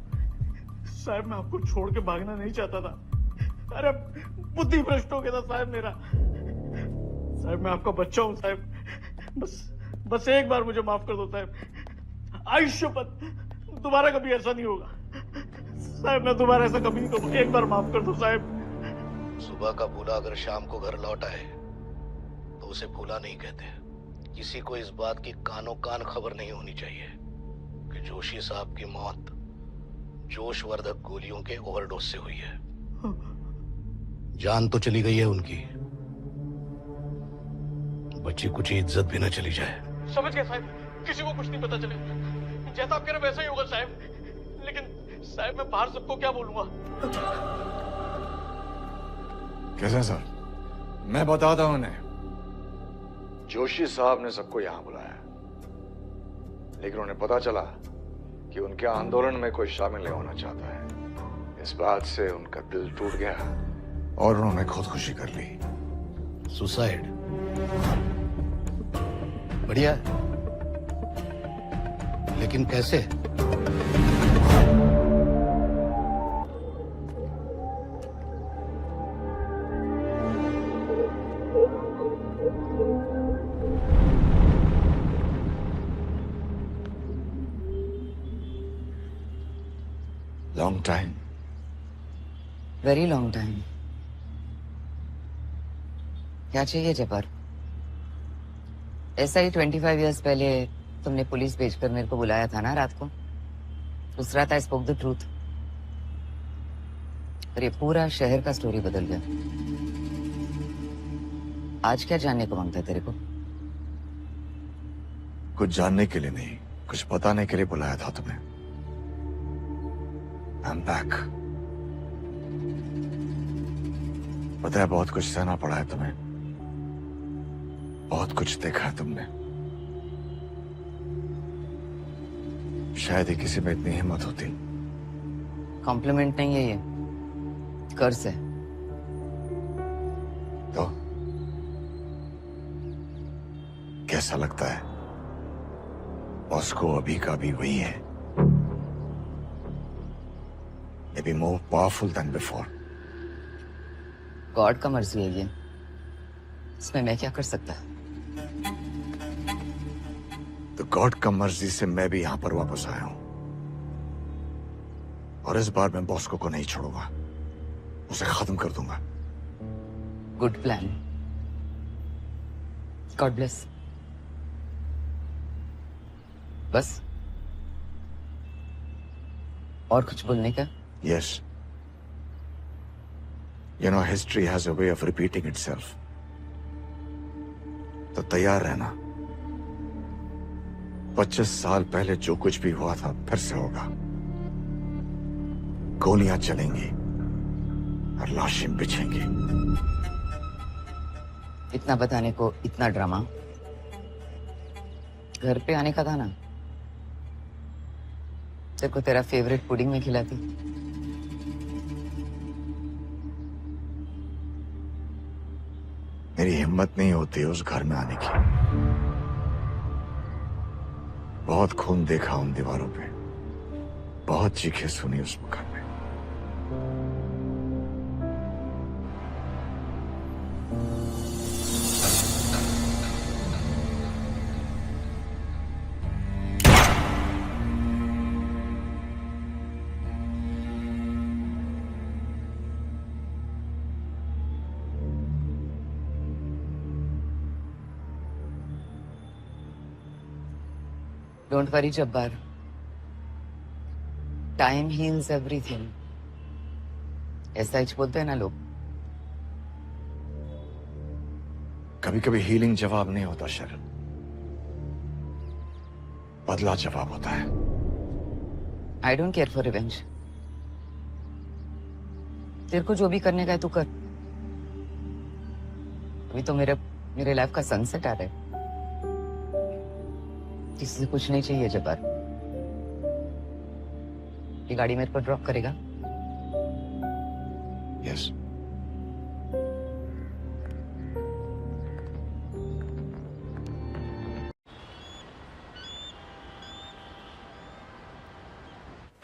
साहब मैं आपको छोड़ के भागना नहीं चाहता था। अरे बुद्धि भ्रष्ट हो गया था साहब मेरा। साहब मैं आपका बच्चा हूँ साहब। बस एक बार मुझे माफ कर दो साहब। आयुष्यपत दोबारा कभी ऐसा नहीं होगा साहब। मैं दोबारा ऐसा कभी नहीं करूँगा। एक बार माफ कर दो साहब। सुबह का भूला अगर शाम को घर लौट आए तो उसे भूला नहीं कहते। किसी को इस बात की कानो कान खबर नहीं होनी चाहिए कि जोशी साहब की मौत जोशवर्धक गोलियों के ओवरडोज से हुई है। जान तो चली गई है उनकी, बच्ची कुछ इज्जत भी न चली जाए। समझ गया साहब, किसी को कुछ नहीं पता चले। जैसा आप कह रहे वैसा ही होगा साहब। लेकिन साहब मैं बाहर सबको क्या बोलूंगा? कैसा सर? मैं बताता हूं उन्हें। जोशी साहब ने सबको यहां बुलाया, लेकिन उन्हें पता चला कि उनके आंदोलन में कोई शामिल नहीं होना चाहता है। इस बात से उनका दिल टूट गया और उन्होंने खुदकुशी कर ली। सुसाइड? बढ़िया, लेकिन कैसे? Long time, very long time. क्या चाहिए जब्बार? ऐसा ही 25 इयर्स पहले तुमने पुलिस भेजकर मेरे को बुलाया था ना रात को। उस रात आई स्पोक द ट्रूथ। और ये पूरा शहर का स्टोरी बदल गया। आज क्या जानने को मांगता है तेरे को? कुछ जानने के लिए नहीं, कुछ बताने के लिए बुलाया था तुम्हें। I'm back। पता है बहुत कुछ सहना पड़ा है तुम्हें, बहुत कुछ देखा है तुमने। शायद ही किसी में इतनी हिम्मत होती। कॉम्प्लीमेंट नहीं है ये, कर्ज है। तो कैसा लगता है? मॉस्को अभी का भी वही है, maybe more powerful than before। God का मर्जी है ये, इसमें मैं क्या कर सकता? तो गॉड का मर्जी से मैं भी यहां पर वापस आया हूं, और इस बार मैं बॉस्को को नहीं छोड़ूंगा, उसे खत्म कर दूंगा। Good plan, God bless. बस और कुछ बोलने का? Yes। You know, history has a way of repeating itself। तो तैयार रहना, 25 साल पहले जो कुछ भी हुआ था फिर से होगा। गोलियां चलेंगी और लाशें बिछेंगी। इतना बताने को इतना ड्रामा? घर पे आने का था ना, तेरे को तेरा फेवरेट पुडिंग में खिलाती। मेरी हिम्मत नहीं होती उस घर में आने की। बहुत खून देखा उन दीवारों पे, बहुत चीखें सुनी उस मकान में। Don't worry Jabbar, time heals everything, ऐसा ही बोलते हैं ना लोग। कभी कभी हीलिंग जवाब नहीं होता शरण, बदला जवाब होता है। I don't care for revenge. तेरे को जो भी करने का है तू कर। अभी तो मेरे लाइफ का सनसेट आ रहा है। किसी से कुछ नहीं चाहिए जब्बार। ये गाड़ी मेरे को ड्रॉप करेगा? यस।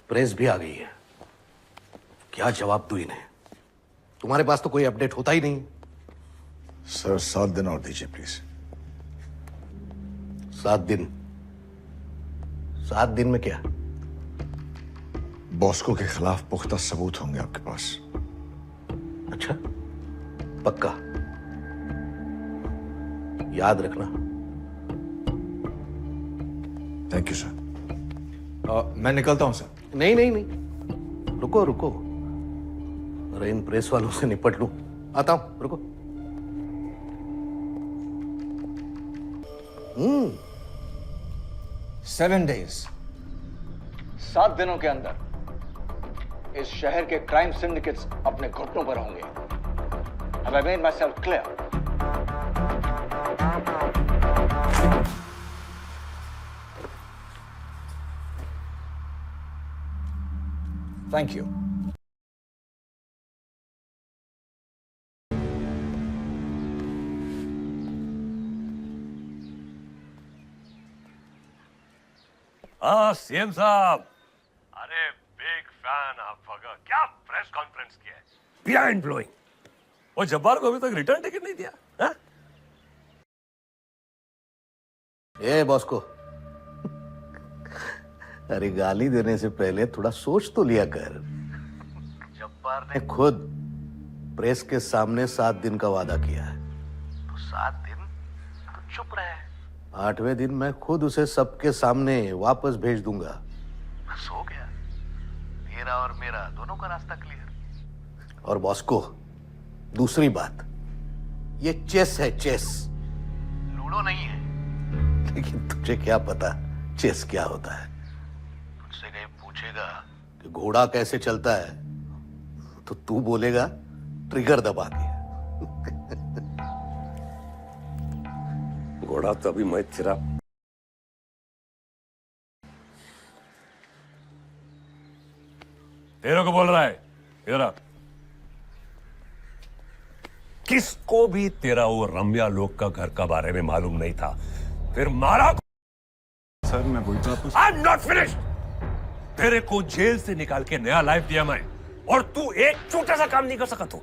प्रेस भी आ गई है। क्या जवाब दूं इन्हें? तुम्हारे पास तो कोई अपडेट होता ही नहीं। सर 7 दिन और दीजिए प्लीज। 7 दिन? 7 दिन में क्या? बॉस्को के खिलाफ पुख्ता सबूत होंगे आपके पास। अच्छा, पक्का? याद रखना। Thank you sir. मैं निकलता हूं सर। नहीं नहीं नहीं, रुको रुको, अरे इन प्रेस वालों से निपट लूं। आता हूं, रुको। 7 डेज, 7 दिनों के अंदर इस शहर के क्राइम सिंडिकेट्स अपने घुटनों पर होंगे। Have I made myself clear? Thank you. हाँ सीएम साहब, अरे बिग फैन आपका। क्या प्रेस कॉन्फ्रेंस किया है, बिहाइंड ब्लोइंग। वो जब्बार को अभी तक रिटर्न टिकट नहीं दिया है? ए बॉस को, अरे गाली देने से पहले थोड़ा सोच तो लिया कर। जब्बार ने खुद प्रेस के सामने 7 दिन का वादा किया है, तो 7 दिन तो चुप रहे। 8वें दिन मैं खुद उसे सबके सामने वापस भेज दूंगा। बस हो गया, तेरा और मेरा दोनों का रास्ता क्लियर। और बॉस को दूसरी बात, ये चेस है, चेस, लूडो नहीं है। लेकिन तुझे क्या पता चेस क्या होता है? तुझसे कहीं पूछेगा कि घोड़ा कैसे चलता है, तो तू बोलेगा ट्रिगर दबा के। घोड़ा तो अभी मैं तेरा तेरे को बोल रहा है। इधर आ। किसको भी तेरा वो रम्या लोग का घर का बारे में मालूम नहीं था, फिर मारा। सर मैं वही तो आपको। I am not finished. तेरे को जेल से निकाल के नया लाइफ दिया मैं, और तू एक छोटा सा काम नहीं कर सका। तू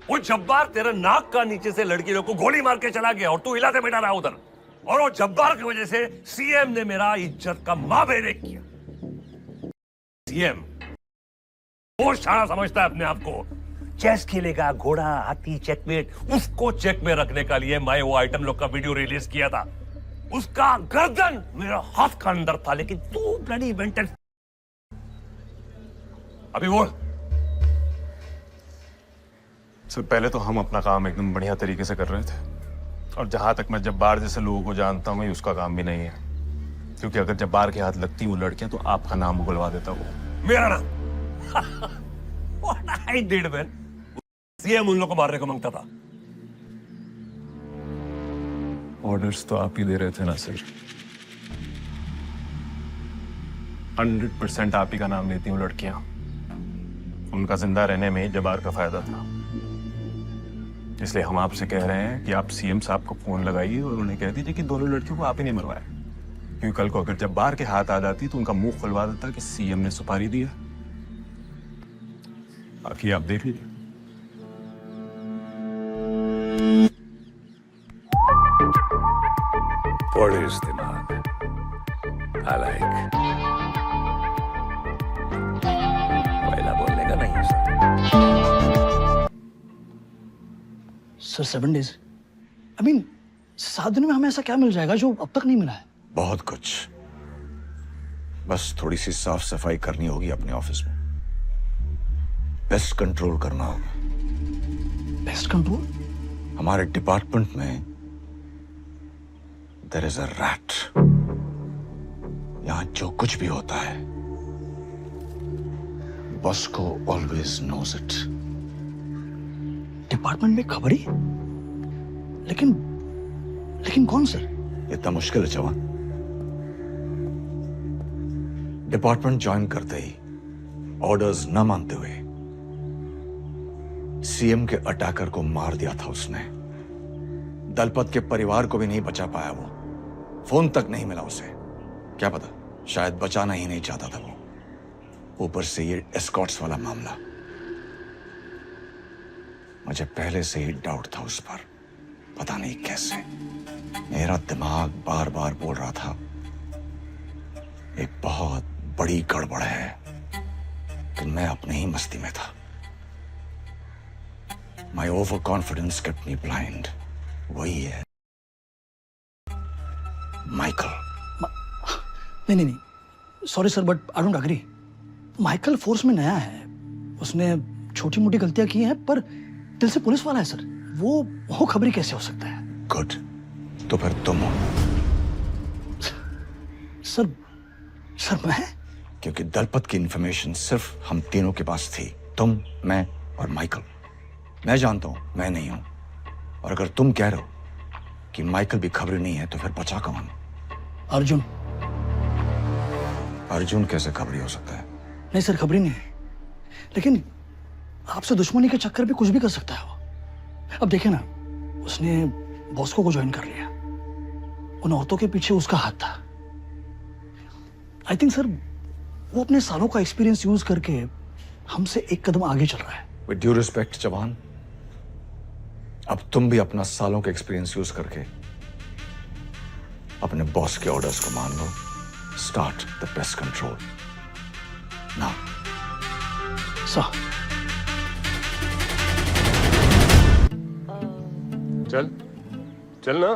वो जब्बार तेरा नाक का नीचे से लड़की लोग को गोली मार के चला गया, और तू हिलाते बैठा रहा उधर। और वो जब्बार की वजह से सीएम ने मेरा इज्जत का मां बेरे किया। सीएम और शाना समझता है अपने आप को। चेस खेलेगा, घोड़ा, हाथी, चेकमेट, उसको चेक में रखने का लिए मैं वो आइटम लोग का वीडियो रिलीज किया था। उसका गर्दन मेरा हाथ का अंदर था, लेकिन तू ब्लडी मेंटल। अभी बोल। सर पहले तो हम अपना काम एकदम बढ़िया तरीके से कर रहे थे, और जहां तक मैं जब्बार जैसे लोगों को जानता हूं, उसका काम भी नहीं है। क्योंकि अगर जब्बार के हाथ लगती वो लड़कियां, तो आपका नाम उगलवा देता वो। मेरा नाम? What I did man? CM उन लोग को मारने को मांगता था। ऑर्डर्स तो आप ही दे रहे थे ना सर। 100% आप ही का नाम लेती हूँ लड़कियां। उनका जिंदा रहने में जब्बार का फायदा था, इसलिए हम आपसे कह रहे हैं कि आप सीएम साहब को फोन लगाइए और उन्हें कह दीजिए कि दोनों लड़कियों को आप ही नहीं मरवाया। क्योंकि कल को अगर जब्बार के हाथ आ जाती तो उनका मुंह खुलवा देता कि सीएम ने सुपारी दिया। बाकी आप देख लीजिए। बड़े इस्तेमाल I like। पहला बोलने का नहीं सर 7 डेज, आई मीन 7 दिन में हमें ऐसा क्या मिल जाएगा जो अब तक नहीं मिला है? बहुत कुछ। बस थोड़ी सी साफ सफाई करनी होगी अपने ऑफिस में। पेस्ट कंट्रोल करना होगा। Pest control? हमारे डिपार्टमेंट में देयर इज अ रैट। यहां जो कुछ भी होता है बॉस को ऑलवेज नोज इट। डिपार्टमेंट में खबरी? लेकिन लेकिन कौन सर? इतना मुश्किल है जवान। डिपार्टमेंट ज्वाइन करते ही ऑर्डर्स न मानते हुए सीएम के अटैकर को मार दिया था उसने। दलपत के परिवार को भी नहीं बचा पाया वो। फोन तक नहीं मिला उसे। क्या पता, शायद बचाना ही नहीं चाहता था वो। ऊपर से ये एस्कॉर्ट्स वाला मामला। मुझे पहले से ही डाउट था उस पर, पता नहीं कैसे। मेरा दिमाग बार बार बोल रहा था एक बहुत बड़ी गड़बड़ है, कि मैं अपने ही मस्ती में था। My over confidence kept me blind. वही है माइकल। नहीं, sorry sir, but I don't agree. Michael force में नया है, उसने छोटी मोटी गलतियां की हैं, पर दिल से पुलिस वाला है सर। वो खबरी कैसे हो सकता है? गुड, तो फिर तुम हो। सर मैं? क्योंकि दलपत की इंफॉर्मेशन सिर्फ हम तीनों के पास थी, तुम, मैं और माइकल। मैं जानता हूं मैं नहीं हूं, और अगर तुम कह रहे हो कि माइकल भी खबरी नहीं है तो फिर बचा कौन? अर्जुन। अर्जुन कैसे खबरी हो सकता है? नहीं सर, खबरी नहीं है, लेकिन आपसे दुश्मनी के चक्कर में कुछ भी कर सकता है वो। अब देखे ना, उसने बॉस्को को ज्वाइन कर लिया। उन औरतों के पीछे उसका हाथ था। आई थिंक सर वो अपने सालों का एक्सपीरियंस यूज करके हमसे एक कदम आगे चल रहा है। विद ड्यू रिस्पेक्ट जवान, अब तुम भी अपना सालों का एक्सपीरियंस यूज करके अपने बॉस के ऑर्डर्स को मान लो। Start the pest control now. Sir चल ना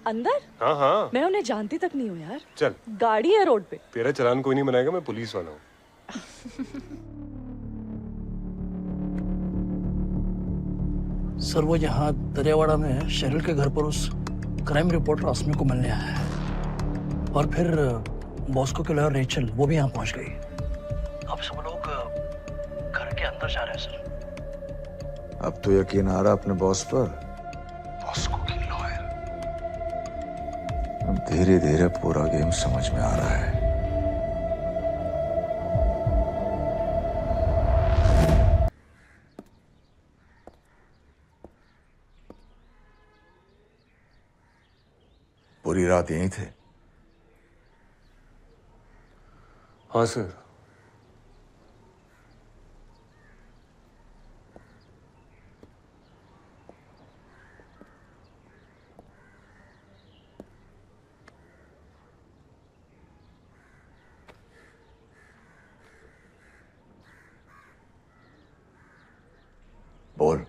अंदर? हाँ हाँ, मैं उन्हें जानती तक नहीं हूँ यार। चल। गाड़ी है रोड पे। तेरा चालान कोई नहीं बनाएगा, मैं पुलिस वाला हूँ। सर वो यहाँ दरियावाड़ा में शेरिल के घर पर उस क्राइम रिपोर्टर आसमी को मिलने आया है, और फिर बॉस्को के लॉयर रेचल वो भी यहाँ पहुँच गई। अब सब लोग घर के अंदर जा रहे हैं सर। अब तो यकीन आ रहा अपने बॉस पर। बॉस्को की लॉयर। अब धीरे धीरे पूरा गेम समझ में आ रहा है। पूरी रात यहीं थे? हाँ सर। बोल,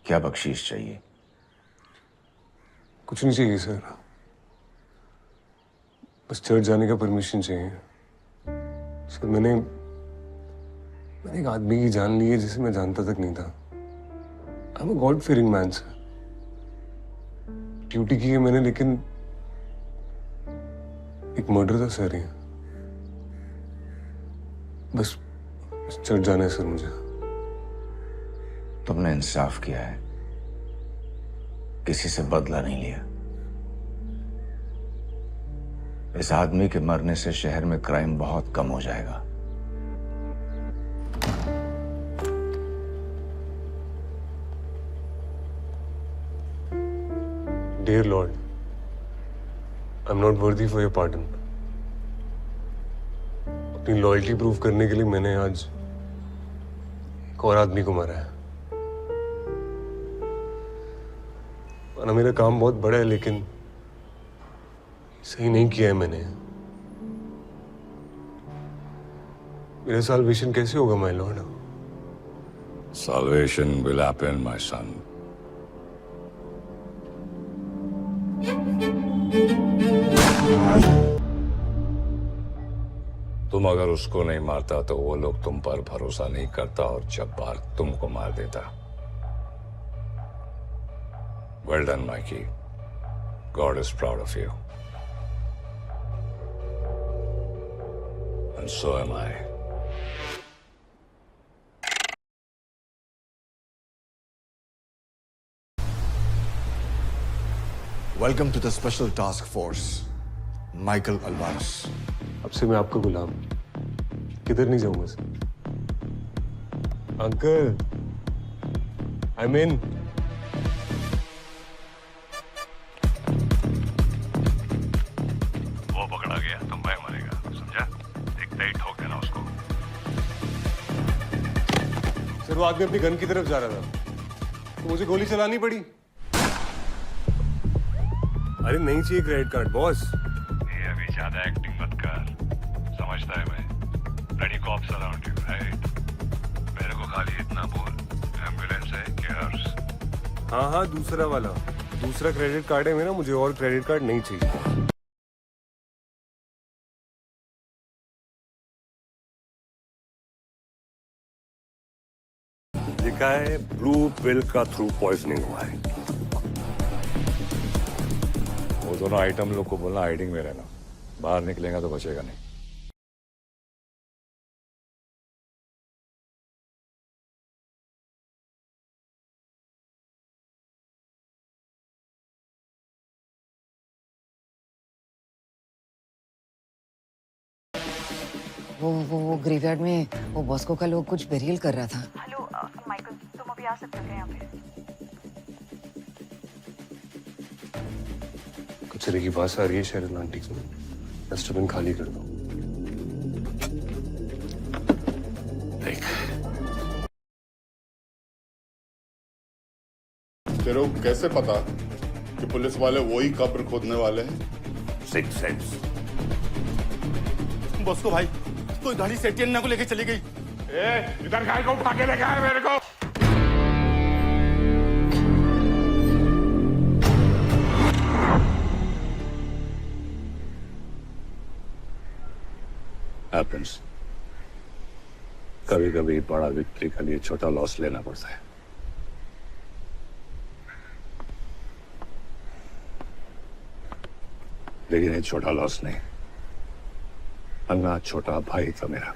क्या बख्शीश चाहिए? कुछ नहीं चाहिए सर, बस चर्च जाने का परमिशन चाहिए। सर मैंने एक आदमी की जान ली है जिसे मैं जानता तक नहीं था। I am a god fearing man sir. Duty की है मैंने, लेकिन एक मर्डर था सर ये। बस चर्च जाना है सर मुझे। तुमने इंसाफ किया है, किसी से बदला नहीं लिया। इस आदमी के मरने से शहर में क्राइम बहुत कम हो जाएगा। Dear Lord, I'm not worthy for your pardon. अपनी लॉयल्टी प्रूव करने के लिए मैंने आज एक और आदमी को मारा है। और मेरा काम बहुत बड़ा है, लेकिन सही नहीं किया है मैंने। मेरा साल्वेशन कैसे होगा my Lord? Salvation will happen, my son. तुम अगर उसको नहीं मारता तो वो लोग तुम पर भरोसा नहीं करता और जब्बार तुमको मार देता। Well done Mikey, God is proud of you and so am I. Welcome to the special task force, Michael Alvares. अब से मैं आपका गुलाम, किधर नहीं जाऊंगा सर। अंकल, आई मीन वो पकड़ा गया तुम भाई मरेगा, समझा? देखते ही ठोक देना उसको। सर वो आदमी अपनी गन की तरफ जा रहा था तो मुझे गोली चलानी पड़ी। अरे नहीं चाहिए क्रेडिट कार्ड बॉस। ये अभी ज्यादा एक्टिंग मत कर, समझता है मैं। Ready cops around you, right? मेरे को खाली इतना बोल, एम्बुलेंस है, केयर्स। हाँ दूसरा वाला, दूसरा क्रेडिट कार्ड है मेरा, मुझे और क्रेडिट कार्ड नहीं चाहिए। लिखा है ब्लू पिल का थ्रू पॉइजनिंग हुआ है। वो दोनों आइटम लोग को बोलना हाइडिंग में रहना, बाहर निकलेगा तो बचेगा नहीं। वो ग्रेवयार्ड में वो बॉस्को का लोग कुछ बेरियल कर रहा था। हेलो माइकल, तुम अभी आ सकते हो क्या यहाँ पे? कचरे की बात आ रही है शेरन आंटी को, डस्टबिन खाली कर दो। तेरे को कैसे पता कि पुलिस वाले वही कब्र खोदने वाले हैं? Six sense. बॉस्को भाई, कोई गाड़ी से एटीएन को लेके चली गई। इधर गाय को उठा के लेके आए मेरे को। हैपेंस। कभी कभी बड़ा विक्ट्री के लिए छोटा लॉस लेना पड़ता है। लेकिन ये छोटा लॉस नहीं, अन्ना छोटा भाई था मेरा।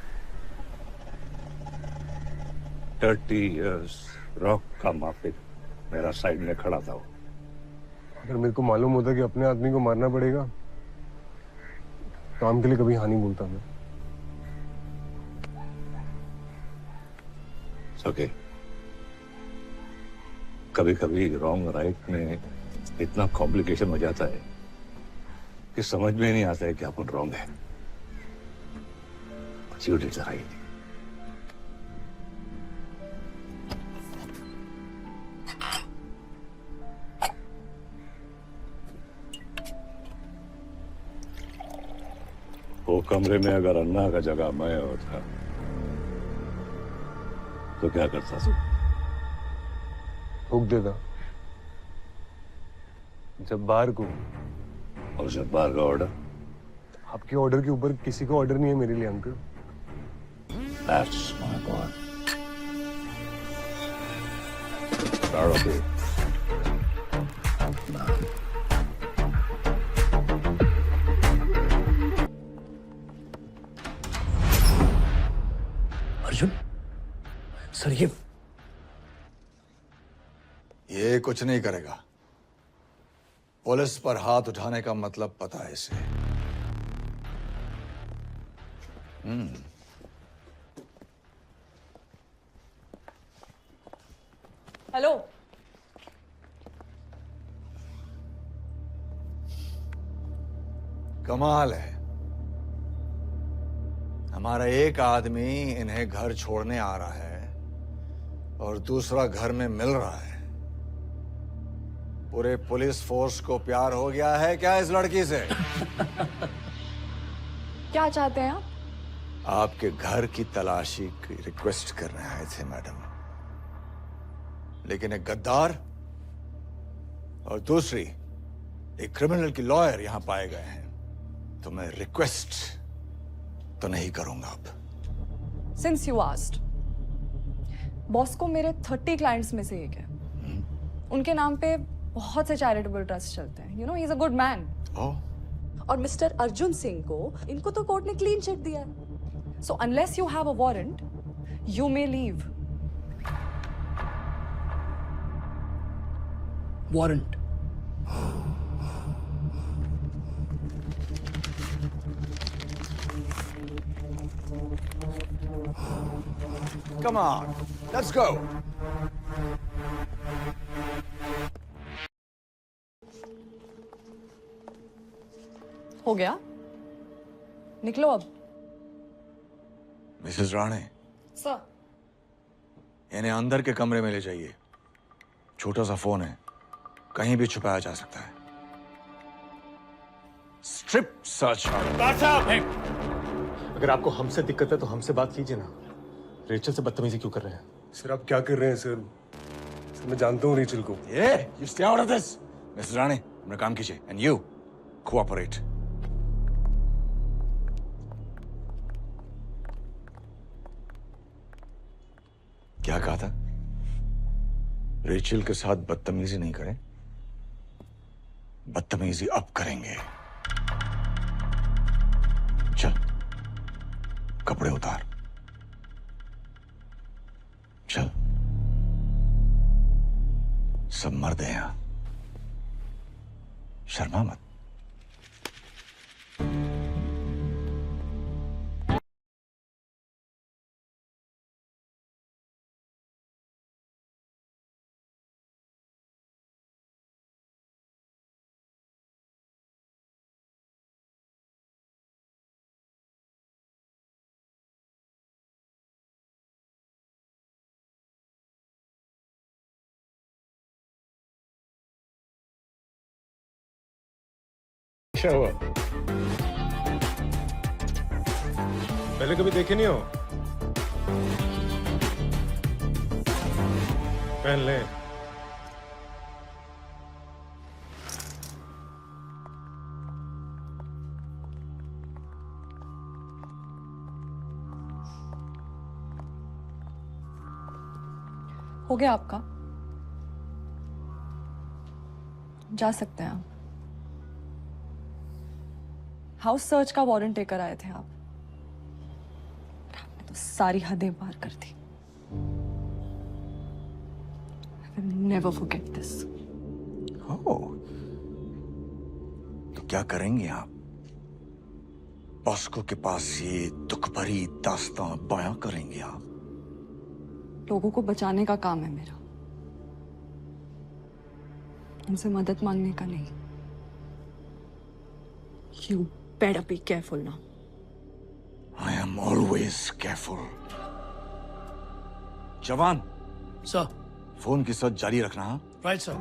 30 years रॉक का माफिक मेरा साइड में खड़ा था। वो अगर मेरे को मालूम होता कि अपने आदमी को मारना पड़ेगा, काम के लिए कभी हानि बोलता मैं। ओके, कभी कभी रॉन्ग राइट में इतना कॉम्प्लिकेशन हो जाता है कि समझ में नहीं आता है कि अपन रॉन्ग है। You did the right thing. वो कमरे में अगर अन्ना का जगह मैं होता तो क्या करता तू? हुक देता जब्बार को। और जब्बार का ऑर्डर? आपके ऑर्डर के ऊपर किसी का ऑर्डर नहीं है मेरे लिए uncle. That's my boy. Proud of you. Arjun, sir ये कुछ नहीं करेगा। पुलिस पर हाथ उठाने का मतलब पता है इसे। हेलो, कमाल है, हमारा एक आदमी इन्हें घर छोड़ने आ रहा है और दूसरा घर में मिल रहा है। पूरे पुलिस फोर्स को प्यार हो गया है क्या इस लड़की से? क्या चाहते हैं आप? आपके घर की तलाशी की रिक्वेस्ट करने आए थे मैडम, लेकिन एक गद्दार और दूसरी एक क्रिमिनल की लॉयर यहां पाए गए हैं, तो मैं रिक्वेस्ट तो नहीं करूंगा अब। सिंस यू आस्क्ड, बॉस को मेरे 30 क्लाइंट्स में से एक है। उनके नाम पे बहुत से चैरिटेबल ट्रस्ट चलते हैं। You know, he is a good man. और मिस्टर अर्जुन सिंह को इनको तो कोर्ट ने क्लीन चिट दिया है। So unless you have a warrant, you may leave. Warrant? Come on, let's go. हो गया? निकलो अब। Mrs Rane, sir. इन्हें अंदर के कमरे में ले जाइए। छोटा सा फोन है, कहीं भी छुपाया जा सकता है। Strip search. अगर आपको हमसे दिक्कत है तो हमसे बात कीजिए ना। रेचल से बदतमीजी क्यों कर रहे हैं? सर आप क्या कर रहे हैं सर? मैं जानता हूँ रेचल को। You stay out of this. Mrs Rane, अपना काम कीजिए। And you, cooperate. क्या कहा था? रेचल के साथ बदतमीजी नहीं करें। बदतमीजी अब करेंगे। चल, कपड़े उतार। चल, सब मर्द हैं यहां, शर्मा मत। क्या हुआ? पहले कभी देखे नहीं हो? पहन ले। हो गया आपका? जा सकते हैं आप। हाउस सर्च का वारंट लेकर आए थे आप। आपने तो सारी हदें पार कर दी। I will never forget this. तो क्या करेंगे आप? बॉस्को के पास ये दुख भरी दास्तां बयां करेंगे आप? लोगों को बचाने का काम है मेरा, उनसे मदद मांगने का नहीं। You better be careful now. I am always careful. जवान, सर। फोन की सर्च जारी रखना। Right sir.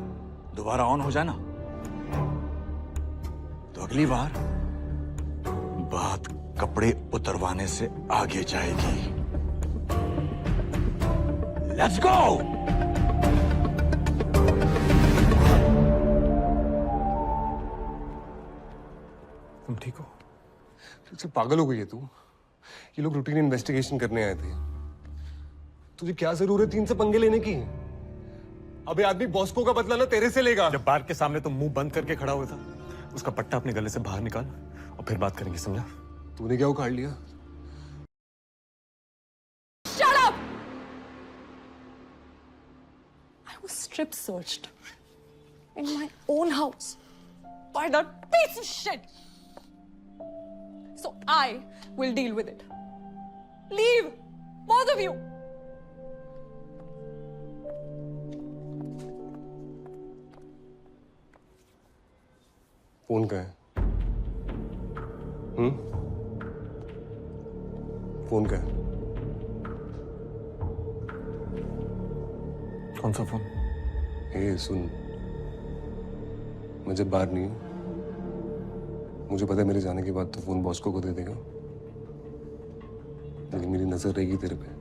दोबारा ऑन हो जाना तो अगली बार बात कपड़े उतरवाने से आगे जाएगी। Let's go! तुम ठीक हो? पागल हो गई है तू? ये लोग रूटीन इन्वेस्टिगेशन करने आए थे। तुझे क्या जरूरत थी इनसे पंगे लेने की? अबे आदमी बॉस्को का बदला ना तेरे से लेगा। जब बार के सामने तुम मुंह बंद करके खड़ा हुआ था, उसका पट्टा अपने गले से बाहर निकाल और फिर बात करेंगे, समझा? तूने क्या उखाड़ लिया? Shut up! I was strip searched in my own house by that piece of shit. So I will deal with it. Leave, both of you. Phone का है? फोन का है? कौन सा फोन? ए सुन, मैं जब बाहर नहीं हूं, मुझे पता है मेरे जाने के बाद तो फोन बॉस्को को दे देगा, लेकिन मेरी नजर रहेगी तेरे पे।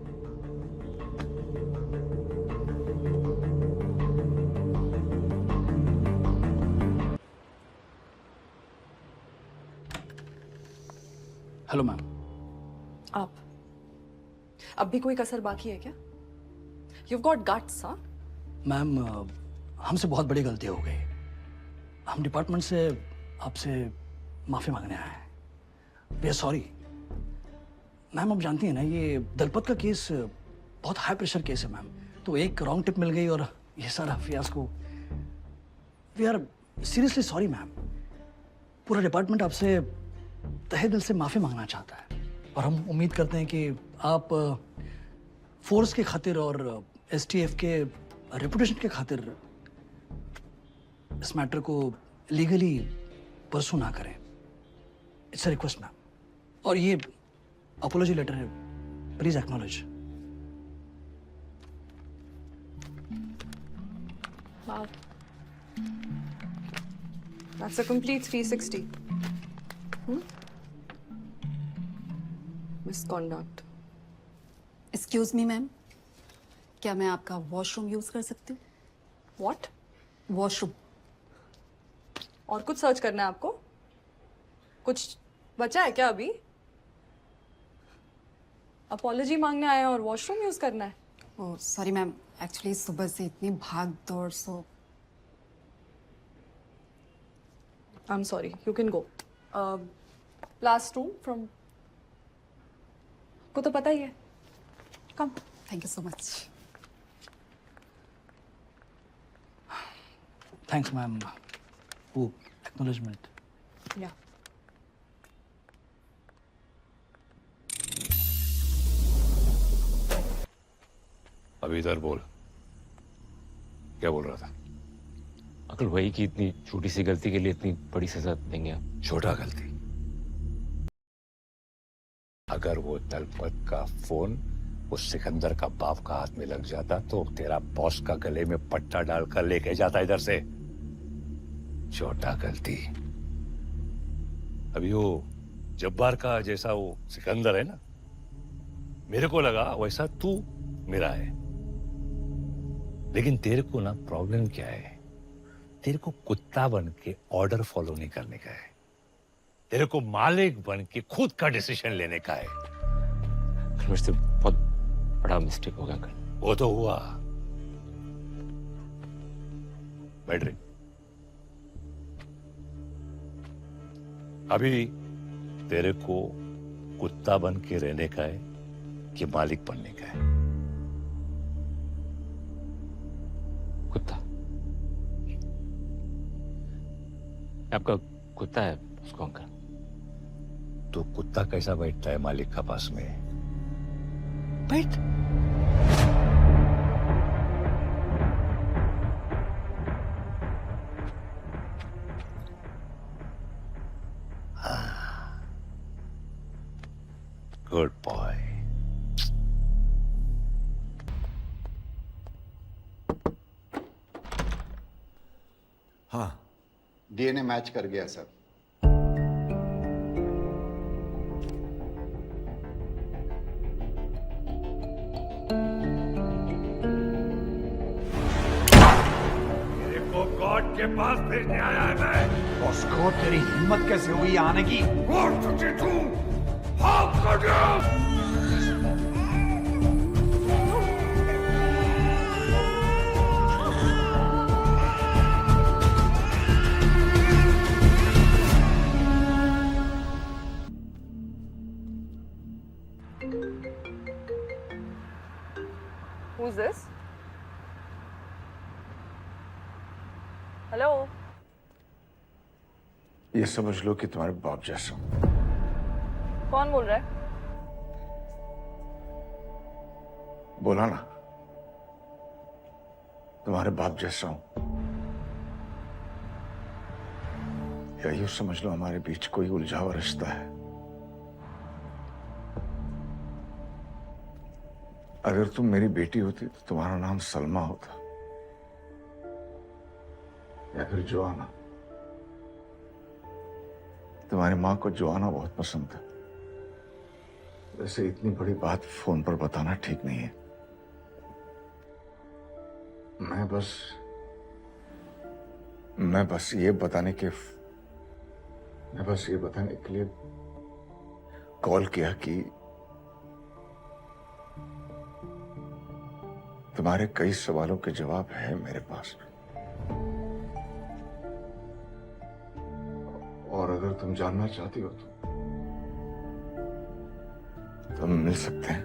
Hello ma'am. आप अब भी कोई कसर बाकी है क्या? You've got guts, हाँ? मैम, हमसे बहुत बड़ी गलती हो गई। हम डिपार्टमेंट से आपसे माफी मांगने आए हैं। We are sorry. मैम, आप जानती हैं ना, ये दलपत का केस बहुत हाई प्रेशर केस है मैम। तो एक रॉन्ग टिप मिल गई और ये सारा fiasco. We are seriously sorry ma'am. पूरा डिपार्टमेंट आपसे तहे दिल से माफी मांगना चाहता है और हम उम्मीद करते हैं कि आप फोर्स के खातिर और एसटीएफ के रेपुटेशन के खातिर इस मैटर को लीगली परसू ना करें। It's a request ma'am. और ये अपोलॉजी लेटर है, please acknowledge. Wow. That's a complete 360. Misconduct. Excuse me ma'am, क्या मैं आपका वॉशरूम यूज कर सकती हूँ? What? वॉशरूम। और कुछ सर्च करना है आपको? कुछ बचा है क्या अभी? अपॉलॉजी मांगने आए हैं और वॉशरूम यूज करना है? ओह सॉरी मैम, एक्चुअली सुबह से इतनी भाग दौड़ सो। I'm sorry. You can go. Last room from. को तो पता ही है. Come. Thank you so much. Thanks ma'am. वो एक्नॉलेजमेंट। Yeah. अभी इधर बोल, क्या बोल रहा था? अंकल वही कि इतनी छोटी सी गलती के लिए इतनी बड़ी सजा देंगे आप? छोटा गलती। अगर वो दलपत का फोन उस सिकंदर का बाप का हाथ में लग जाता तो तेरा बॉस का गले में पट्टा डालकर लेके जाता इधर से। छोटा गलती। अभी वो जब्बार का जैसा वो सिकंदर है ना, मेरे को लगा वैसा तू मेरा है। लेकिन तेरे को ना प्रॉब्लम क्या है, तेरे को कुत्ता बन के ऑर्डर फॉलो नहीं करने का है, तेरे को मालिक बन के खुद का डिसीजन लेने का है। मुझसे बहुत बड़ा मिस्टेक हो गया अंकल। वो तो हुआ। बैठ रही। अभी तेरे को कुत्ता बन के रहने का है कि मालिक बनने का है? कुत्ता। आपका कुत्ता है उसको अंकल। तो कुत्ता कैसा बैठता है मालिक का पास में? बैठ। Good boy. हाँ, डीएनए मैच कर गया सर। मेरे को गॉड के पास भेजने आया है मैं। उसको तेरी हिम्मत कैसे हुई आने की? What did you do? How could you? Who's this? Hello? ये समझ लो कि तुम्हारे बाप जैसा हूं। कौन बोल रहा है? बोला ना, तुम्हारे बाप जैसा हूं। या यूं समझ लो हमारे बीच कोई उलझा हुआ रिश्ता है। अगर तुम मेरी बेटी होती तो तुम्हारा नाम सलमा होता या फिर जोआना। तुम्हारी माँ को जोआना बहुत पसंद था। वैसे इतनी बड़ी बात फोन पर बताना ठीक नहीं है। मैं बस ये बताने के लिए कॉल किया कि तुम्हारे कई सवालों के जवाब हैं मेरे पास, और अगर तुम जानना चाहती हो तो हम मिल सकते हैं।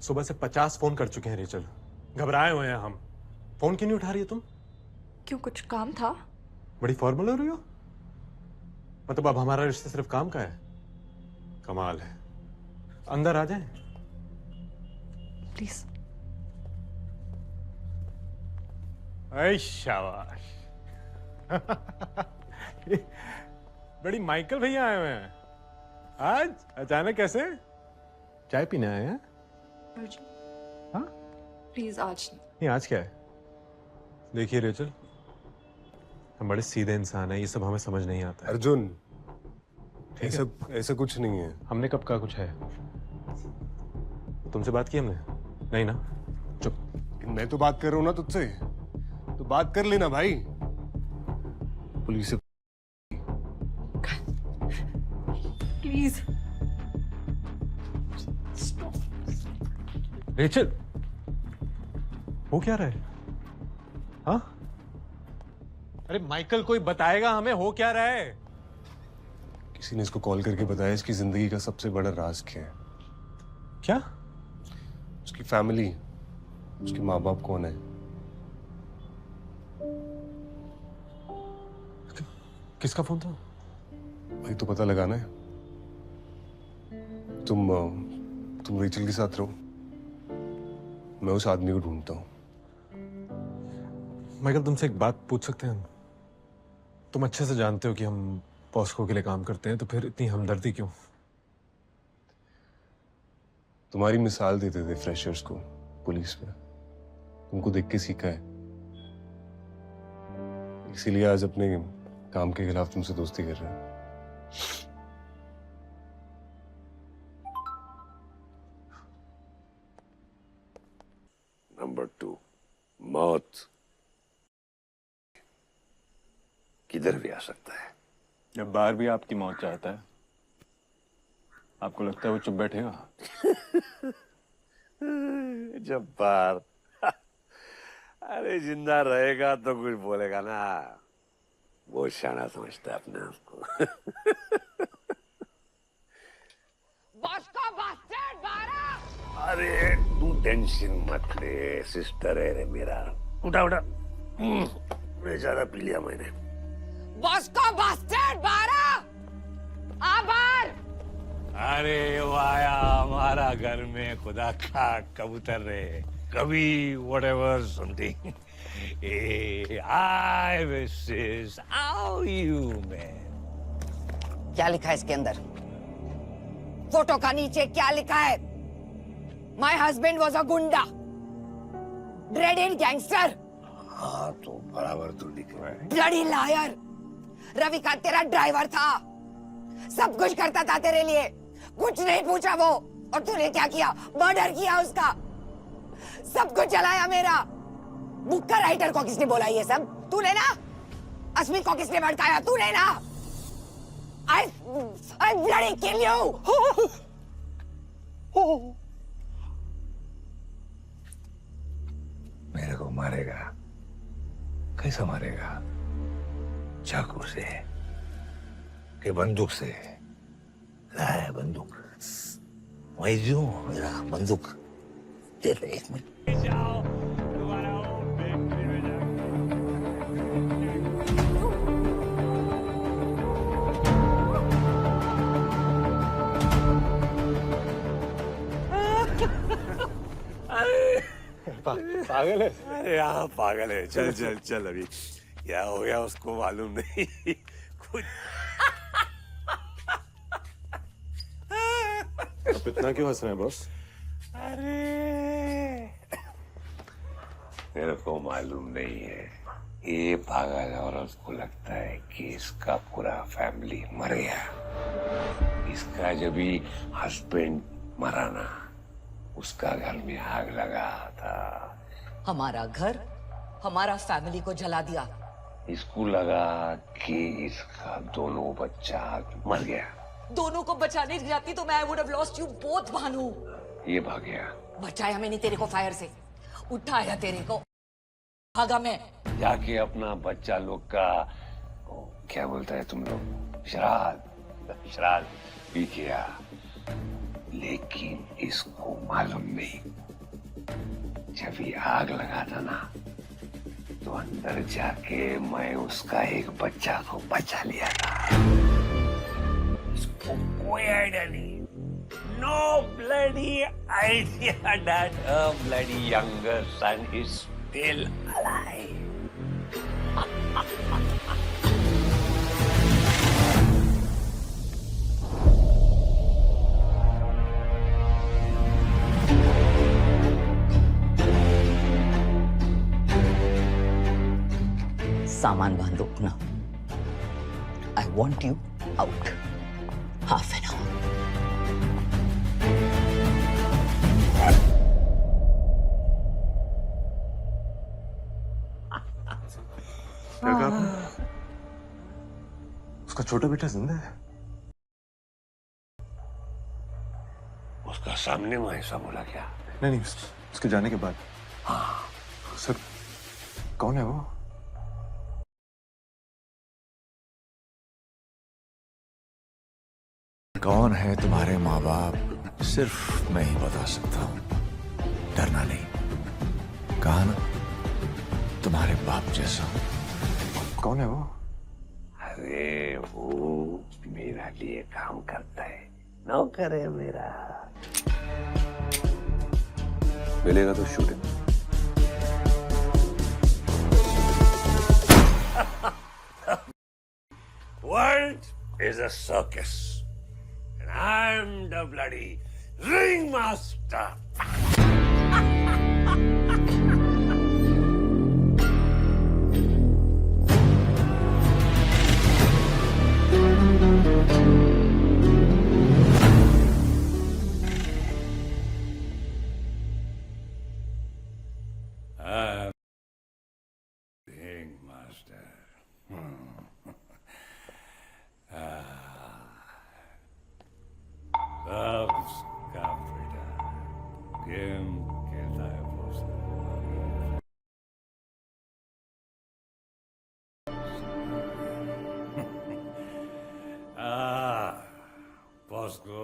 सुबह से 50 फोन कर चुके हैं रेचल, घबराए हुए हैं हम। फोन क्यों नहीं उठा रही है तुम? क्यों, कुछ काम था? बड़ी फॉर्मल हो रही हो। मतलब अब हमारा रिश्ता सिर्फ काम का है? कमाल है। अंदर आ जाएं। प्लीज। ऐ शाबाश। बड़ी माइकल भैया आए हुए हैं आज अचानक कैसे? चाय पीने आए हैं? हाँ? प्लीज आज नहीं, आज क्या है? देखिए रेचल, हम बड़े सीधे इंसान हैं, ये सब हमें समझ नहीं आता है। अर्जुन, ऐसा कुछ नहीं है। हमने कब कहा कुछ है? तुमसे बात की हमने? नहीं ना? चुप। मैं तो बात कर रहा हूँ ना तुझसे, तो बात कर लेना भाई। पुलिस से प्लीज। रेचल, हो क्या रहा है? हाँ? अरे माइकल, कोई बताएगा हमें हो क्या रहा है? किसी ने इसको कॉल करके बताया इसकी जिंदगी का सबसे बड़ा राज क्या है। क्या? उसकी फैमिली, उसके माँ बाप कौन है। किसका फोन था? भाई तो पता लगाना है। तुम रेचल के साथ रहो, मैं उस आदमी को ढूंढता हूँ। माइकल, तुमसे एक बात पूछ सकते हैं हम? तुम अच्छे से जानते हो कि हम पॉस्को के लिए काम करते हैं, तो फिर इतनी हमदर्दी क्यों? तुम्हारी मिसाल देते थे फ्रेशर्स को पुलिस में, तुमको देख के सीखा है, इसीलिए आज अपने काम के खिलाफ तुमसे दोस्ती कर रहे हैं। नंबर 2, मौत किधर भी आ सकता है। जब बाहर भी आपकी मौत चाहता है, आपको लगता है वो चुप बैठेगा? जब्बार, अरे जिंदा रहेगा तो कुछ बोलेगा ना, वो शाना समझता है अपने आप को। अरे तू टेंशन मत ले, सिस्टर है रे मेरा। उठा उठा, ज्यादा पी लिया मैंने। बॉस्को बास्टर्ड 12 आभार। अरे वाया हमारा घर में खुदा का कबूतर रे, कभी whatever something. I wishes how you man. क्या लिखा है इसके अंदर? फोटो का नीचे क्या लिखा है? माई हस्बैंड वॉज अ गुंडा, ड्रेडेड गैंगस्टर। हाँ तो बराबर तो लिखा है। Bloody lawyer. रविकांत तेरा ड्राइवर था, सब कुछ करता था तेरे लिए, कुछ नहीं पूछा वो। और तूने क्या किया? मर्डर किया उसका, सब कुछ चलाया मेरा। बुक का राइटर को किसने बोला ये सब? तूने ना? अस्मी को किसने भड़काया? तूने ना? I bloody kill you! मेरे को मारेगा? कैसा मारेगा? चाकू से कि बंदूक से? लाया बंदूक, वही जो मेरा बंदूक दे दे। एक मिनट। पागल है? अरे हाँ पागल है। चल चल चल, अभी क्या हो गया उसको मालूम नहीं। कुछ अब इतना क्यों हंस रहे हैं बॉस? अरे मेरे को मालूम नहीं है, ये पागल औरत को लगता है कि इसका पूरा फैमिली मर गया। इसका जब भी हस्बैंड मरा ना, उसका घर में आग लगा था। हमारा घर, हमारा फैमिली को जला दिया, इसको लगा कि इसका दोनों बच्चा मर गया। दोनों को बचाने जाती तो मैं I would have lost you both Bhanu. ये भाग गया। बचाया मैंने तेरे को फायर से, उठाया तेरे को, भागा मैं। जाके अपना बच्चा लोग का क्या बोलता है तुम लोग, श्राद्ध भी किया। लेकिन इसको मालूम नहीं, जब ये आग लगा था ना तो अंदर जाके मैं उसका एक बच्चा को बचा लिया था। इसको कोई आइडिया नहीं, no bloody idea that her bloody younger son is still alive. सामान बांधो अपना। I want you out half an hour. क्या कहा आपने? उसका छोटा बेटा जिंदा है? उसका सामने में ऐसा बोला क्या? नहीं, उसके जाने के बाद। सर, कौन है वो? कौन है तुम्हारे माँ बाप सिर्फ मैं ही बता सकता हूँ। डरना नहीं, कहा ना तुम्हारे बाप जैसा। कौन है वो? अरे वो मेरा लिए काम करता है, नौकर है मेरा। मिलेगा तो shoot. World is a circus. And I'm the bloody ringmaster. I'm ringmaster. उसका बेटा गेम खेलता है बॉस। बॉस को